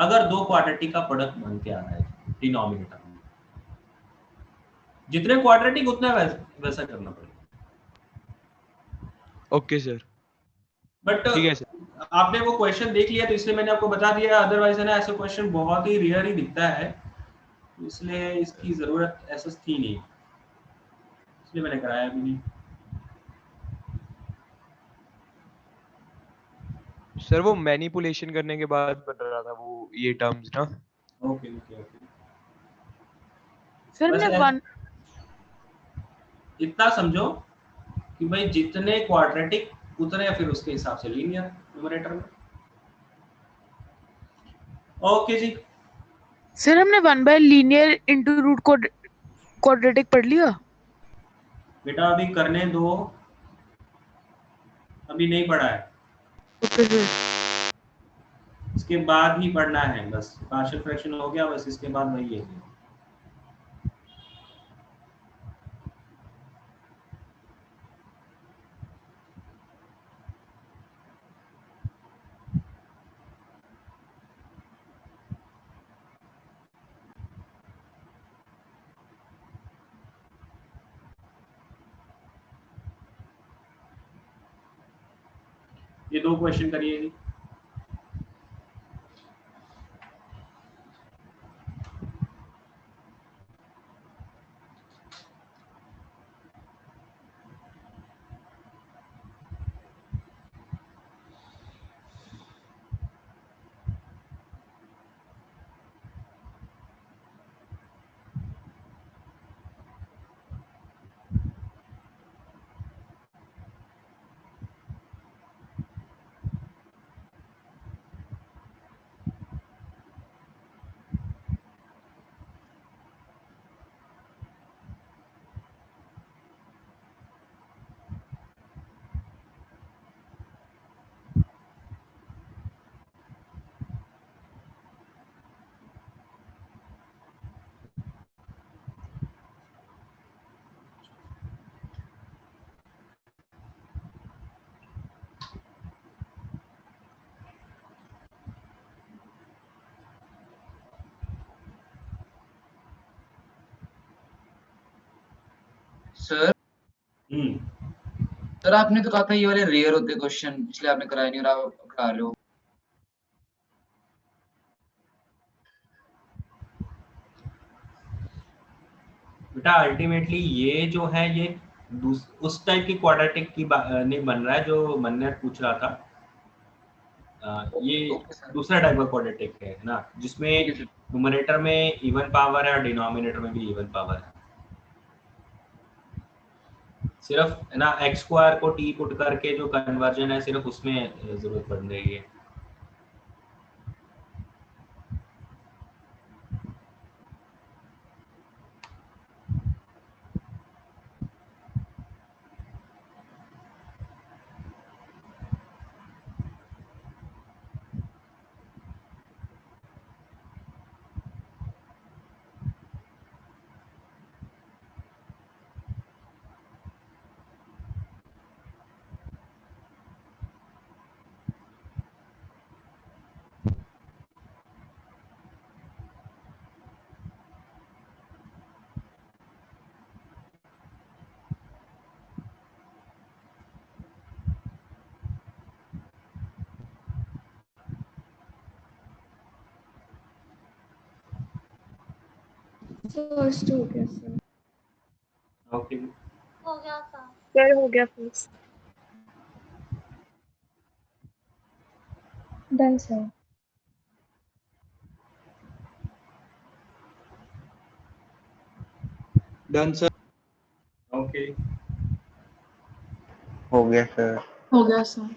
अगर दो क्वाड्रेटिक का प्रोडक्ट बन के आ रहा है डिनोमिनेटर में, जितने क्वाड्रेटिक उतना वैसा करना पड़ेगा। ओके सर, बट ठीक है सर। आपने वो क्वेश्चन देख लिया तो इसलिए मैंने आपको बता दिया, अदरवाइज है ना ऐसा क्वेश्चन बहुत ही रेयर ही दिखता है, इसलिए इसकी जरूरत ऐसा थी नहीं, इसलिए मैंने कराया भी नहीं। सर वो मैनिपुलेशन करने के बाद बन रहा था वो ये टर्म्स ना। ओके ओके ओके, सर हमने इतना समझो कि भाई जितने क्वाड्रेटिक उतने फिर उसके हिसाब से लीनियर न्यूमरेटर में। ओके जी, सर हमने 1 लीनियर इनटू रूट क्वाड्रेटिक पढ़ लिया बेटा अभी करने दो, अभी नहीं पढ़ा है, ओके सर। इसके बाद ही पढ़ना है, बस पार्शियल फ्रैक्शन हो गया, बस इसके बाद वही है। ये दो क्वेश्चन करिए जी। सर सर आपने तो कहा था ये वाले रेयर होते क्वेश्चन, इसलिए आपने कराया नहीं और आप करा रहे हो। बेटा अल्टीमेटली ये जो है ये उस टाइप की क्वाड्रेटिक की नहीं बन रहा है जो मन्नर पूछ रहा था। ये दूसरा टाइप का क्वाड्रेटिक है ना, जिसमें न्यूमरेटर में इवन पावर है और डिनोमिनेटर में भी इवन पावर है। सिर्फ है ना एक्स स्क्वायर को टी पुट करके जो कन्वर्जन है सिर्फ उसमें जरूरत पड़ रही है। फर्स्ट हो गया सर। ओके हो गया सर। सर हो गया first. Done sir. Done sir. Okay हो गया सर। हो गया सर।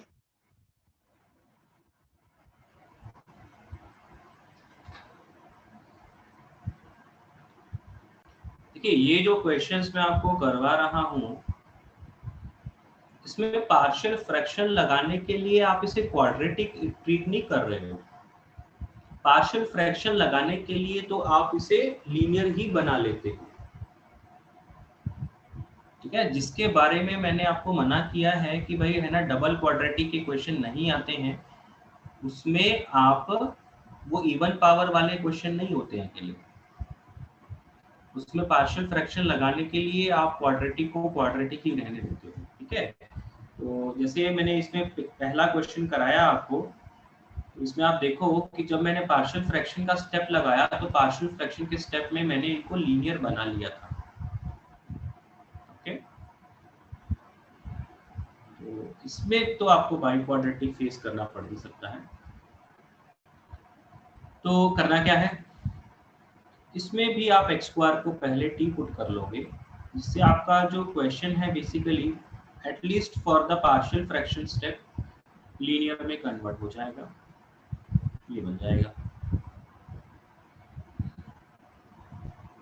देखिए ये जो क्वेश्चंस मैं आपको करवा रहा हूँ इसमें पार्शियल फ्रैक्शन लगाने के लिए आप इसे क्वाड्रेटिक ट्रीट नहीं कर रहे हो। पार्शियल फ्रैक्शन लगाने के लिए तो आप इसे लीनियर ही बना लेते हो, ठीक है। जिसके बारे में मैंने आपको मना किया है कि भाई है ना डबल क्वाड्रेटिक के क्वेश्चन नहीं आते हैं, उसमें आप वो इवन पावर वाले क्वेश्चन नहीं होते हैं अकेले, उसमें पार्शियल फ्रैक्शन लगाने के लिए आप क्वाड्रेटिक को क्वाड्रेटिक ही रहने देते हो, ठीक है। तो जैसे मैंने इसमें पहला क्वेश्चन कराया आपको, तो इसमें आप देखो कि जब मैंने पार्शियल फ्रैक्शन का स्टेप लगाया तो पार्शियल फ्रैक्शन के स्टेप में मैंने इनको लीनियर बना लिया था, ओके। तो इसमें तो आपको बाई क्वाड्रेटिक फेस करना पड़ ही सकता है। तो करना क्या है, इसमें भी आप एक्स स्क्वायर को पहले टी पुट कर लोगे, जिससे आपका जो क्वेश्चन है basically at least for the partial fraction step linear में कन्वर्ट हो जाएगा, ये बन जाएगा।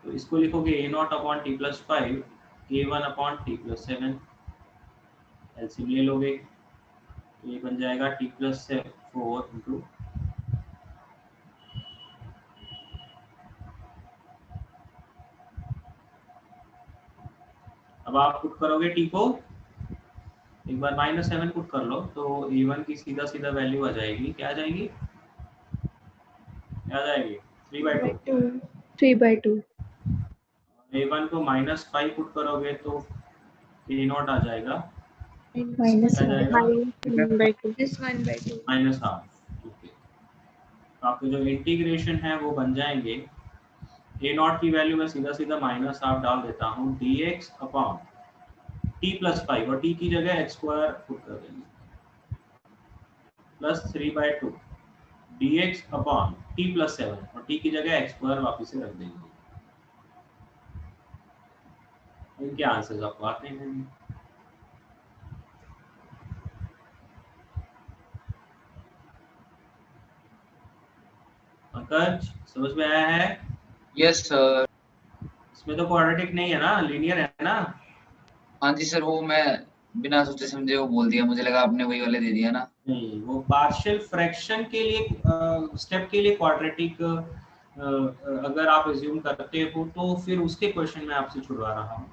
तो इसको लिखोगे a naught upon t plus 5 a1 upon t plus 7, LCM ले लोगे तो ये बन जाएगा टी प्लस 4 इंटू अब आप पुट करोगे टी को, एक बार -7 पुट कर लो तो a1 की सीधा सीधा वैल्यू आ जाएगी, क्या आ जाएगी, क्या आ जाएगी 3/2। 3/2। a1 को -5 पुट करोगे तो a नॉट आ जाएगा -1/2। आपके जो इंटीग्रेशन है वो बन जाएंगे, ए नॉट की वैल्यू में सीधा सीधा -1/2 डाल देता हूँ dx अपॉन टी प्लस 5 और टी की जगह एक्स स्क्वायर पुट कर देंगे plus 3/2 dx upon t plus 7 और टी की जगह एक्स स्क्वायर वापिस से रख देंगे। इनके आंसर्स आपको आते हैं। पंकज समझ में आया है? Yes sir. इसमें तो क्वाड्रेटिक नहीं है ना, लीनियर है ना? हाँ जी सर, वो मैं बिना सोचे समझे वो बोल दिया, मुझे लगा आपने वही वाले दे दिया ना। नहीं, वो पार्शियल फ्रैक्शन के लिए स्टेप के लिए क्वाड्रेटिक अगर आप अज्यूम करते हो तो फिर उसके क्वेश्चन में आपसे छुड़वा रहा हूँ।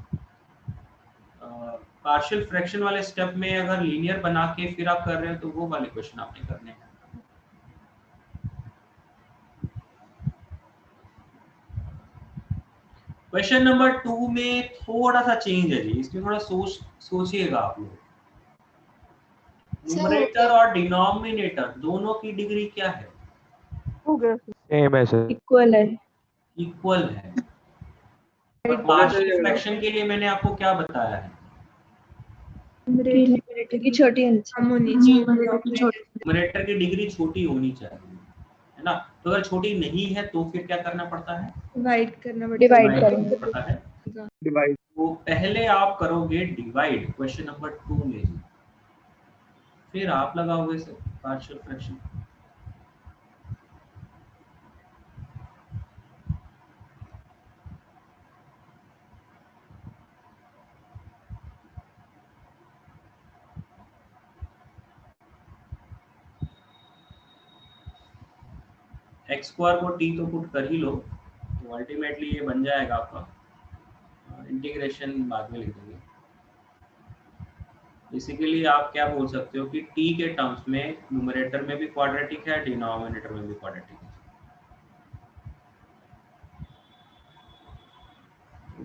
पार्शियल फ्रैक्शन वाले स्टेप में अगर लीनियर बना के फिर आप कर रहे हो तो वो वाले क्वेश्चन आपने करने हैं। क्वेश्चन नंबर 2 में थोड़ा सा चेंज है जी, इसमें थोड़ा सोचिएगा आप लोग। न्यूमरेटर और डिनोमिनेटर दोनों की डिग्री क्या है? हो गया सेम है सर, इक्वल है। इक्वल है। और पार्शियल फ्रैक्शन के लिए मैंने आपको क्या बताया है? न्यूमरेटर की छोटी न्यूमरेटर की डिग्री छोटी होनी चाहिए, है ना। तो अगर छोटी नहीं है तो फिर क्या करना पड़ता है? डिवाइड करना पड़ता है। डिवाइड। तो पहले आप करोगे डिवाइड क्वेश्चन नंबर 2 में, फिर आप लगाओगे इसे पार्शियल फ्रैक्शन। एक्स स्क्वायर को टी तो पुट कर ही लो, तो अल्टीमेटली ये बन जाएगा आपका, इंटीग्रेशन बाद में लिख देंगे। बेसिकली आप क्या बोल सकते हो कि टी के टर्म्स में न्यूमरेटर में भी क्वाड्रेटिक है, डिनोमिनेटर में भी क्वाड्रेटिक है।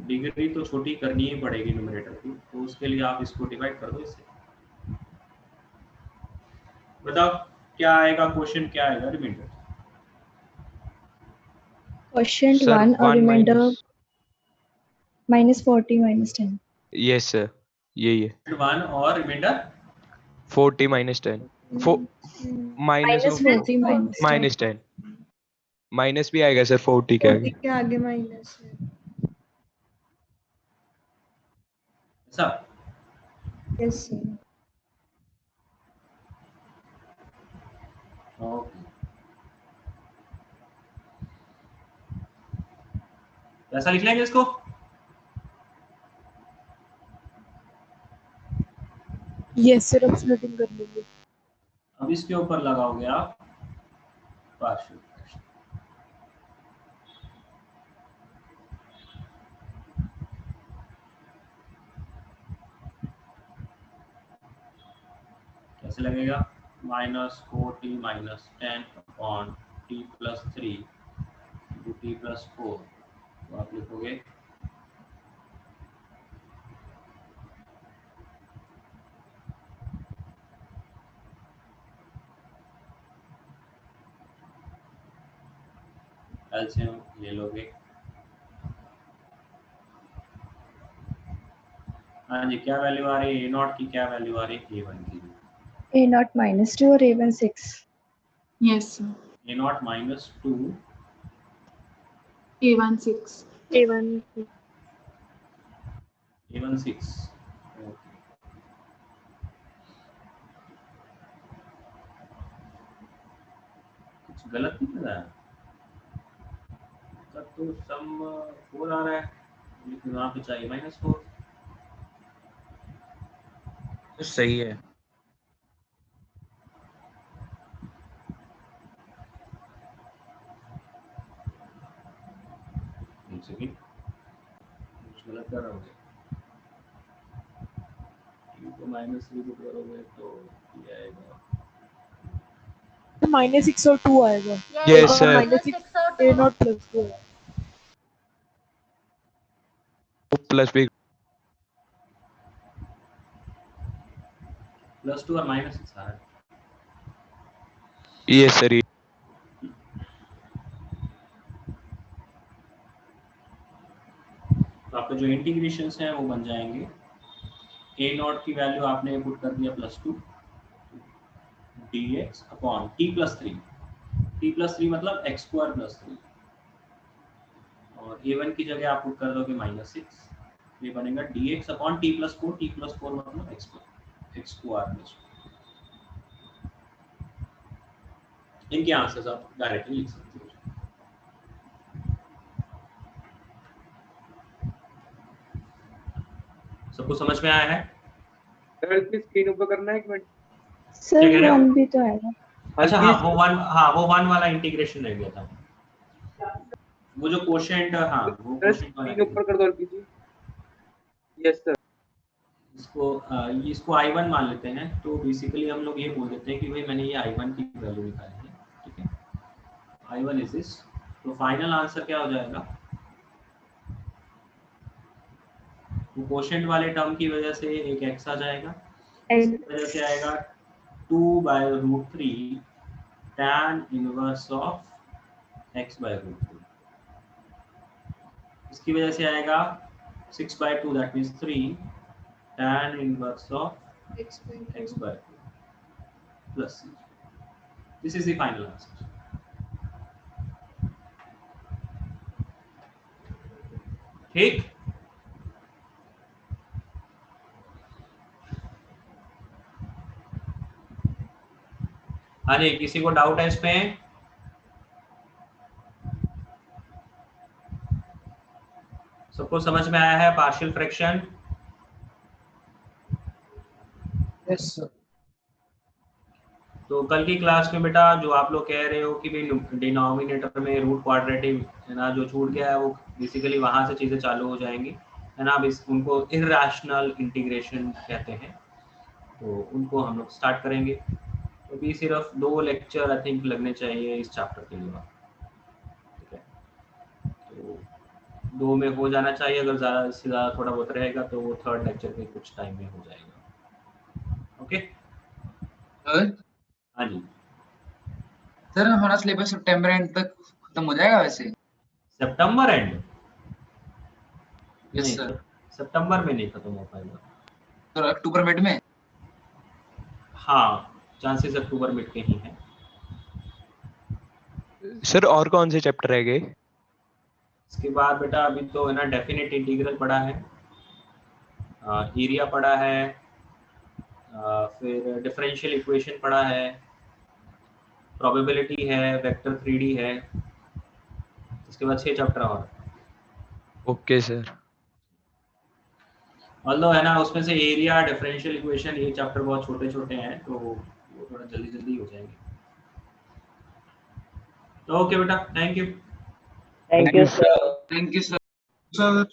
डिग्री तो छोटी करनी ही पड़ेगी न्यूमरेटर की, तो उसके लिए आप इसको डिवाइड कर दो इससे। बताओ क्या आएगा, क्वेश्चन क्या आएगा रिमाइंडर? क्वेश्चन 1 और रिमाइंडर -40 -10। यस सर, यही है। 1 और रिमाइंडर 40 -10 -10 माइनस भी आएगा सर 40 के आगे। के आगे माइनस है। ऐसा? Yes sir. ओके, ऐसा लिख लेंगे इसको। यस सर, अब स्प्लिटिंग कर लेंगे। अब इसके ऊपर लगाओगे आप पार्शियल फ्रैक्शन। कैसे लगेगा? -4t -10 upon t + 3 t + 4। तो आप लिखोगे एलसीएम ले लोगे। हाँ जी, क्या वैल्यू आ रही है? a0 की क्या वैल्यू आ रही है? a1 की। A0 -2 और A1 6। Yes sir. a0 -2 A1 6। A1 a1 6। कुछ गलत नहीं कर रहा है तो सम 4 आ रहा है, लेकिन वहाँ पे चाहिए -4। सही है। कुछ गलत कर रहा हूँ। तो -3 पुट करोगे तो ये आएगा -6 और 2 आएगा। Yes sir. -6 A0 + 2 प्लस भी +2 और -6 आ रहा है। Yes sir. तो आपके जो इंटीग्रेशंस हैं वो बन जाएंगे। a0 की वैल्यू आपने पुट कर दिया +2 dx अपॉन t + 3। t + 3 मतलब x² + 3, और a1 की जगह आप पुट कर दोगे -6। ये बनेगा dx अपॉन t + 4। t + 4 मतलब x²। इनके आंसर्स आप डायरेक्टली लिख सकते हो। सबको समझ में आया है? सर इसकी स्क्रीन ऊपर करना है एक मिनट। सर क्या कह रहे हो? 1 भी तो आएगा। अच्छा हाँ, वो 1 वाला इंटीग्रेशन रह गया था। वो जो क्वोशिएंट, हाँ वो क्वोशिएंट वाला स्क्रीन ऊपर कर दो हल्की सी। Yes sir. इसको I1 मान लेते हैं, तो बेसिकली हम लोग ये बोल देते हैं कि भाई मैंने ये I1 की वैल्यू निकाली है, ठीक है। I1 is this. तो फाइनल आंसर क्या हो जाएगा? वो क्वोशिएंट वाले टर्म की वजह से एक x आ जाएगा, इसकी वजह से आएगा 2/√3 tan इनवर्स ऑफ x/√3, इसकी वजह से आएगा 6/2 that means 3 tan inverse of x/2 plus c. This is the final answer. ठीक. हाँ जी, किसी को डाउट है इसमें? सबको समझ में आया है पार्शियल फ्रैक्शन? Yes sir. तो कल की क्लास में बेटा जो आप लोग कह रहे हो कि भाई डिनोमिनेटर में रूट क्वाड्रेटिक है ना, जो छूट गया है वो बेसिकली वहां से चीजें चालू हो जाएंगी है ना. अब उनको इरैशनल इंटीग्रेशन कहते हैं, तो उनको हम लोग स्टार्ट करेंगे. तो भी सिर्फ 2 लेक्चर आई थिंक लगने चाहिए इस चैप्टर के लिए. ठीक है, तो 2 में हो जाना चाहिए. अगर ज़्यादा से ज़्यादा थोड़ा बहुत रहेगा तो वो 3rd लेक्चर के कुछ टाइम में हो जाएगा. ओके हाँ जी. सर हमारा सिलेबस सितंबर एंड तक खत्म हो जाएगा वैसे? सितंबर एंड? Yes sir. सितंबर में नहीं खत्म हो पाएगा. सर अक्टूबर मिड में? हाँ, चांसेस अक्टूबर मिड के ही हैं. सर और कौन से चैप्टर रह गए? इसके बाद बेटा अभी तो है ना डेफिनेट इंटीग्रल पढ़ा है, एरिया पढ़ा है, फिर डिफरेंशियल इक्वेशन पढ़ा है, प्रोबेबिलिटी है, वेक्टर 3D है. इसके बाद 6 चैप्टर और. Okay sir. ऑल्दो है ना उसमें से एरिया, डिफरेंशियल इक्वेशन ये चैप्टर बहुत छोटे छोटे हैं तो वो थोड़ा जल्दी जल्दी हो जाएंगे. तो ओके बेटा, thank you. Thank you sir. Thank you sir. Sir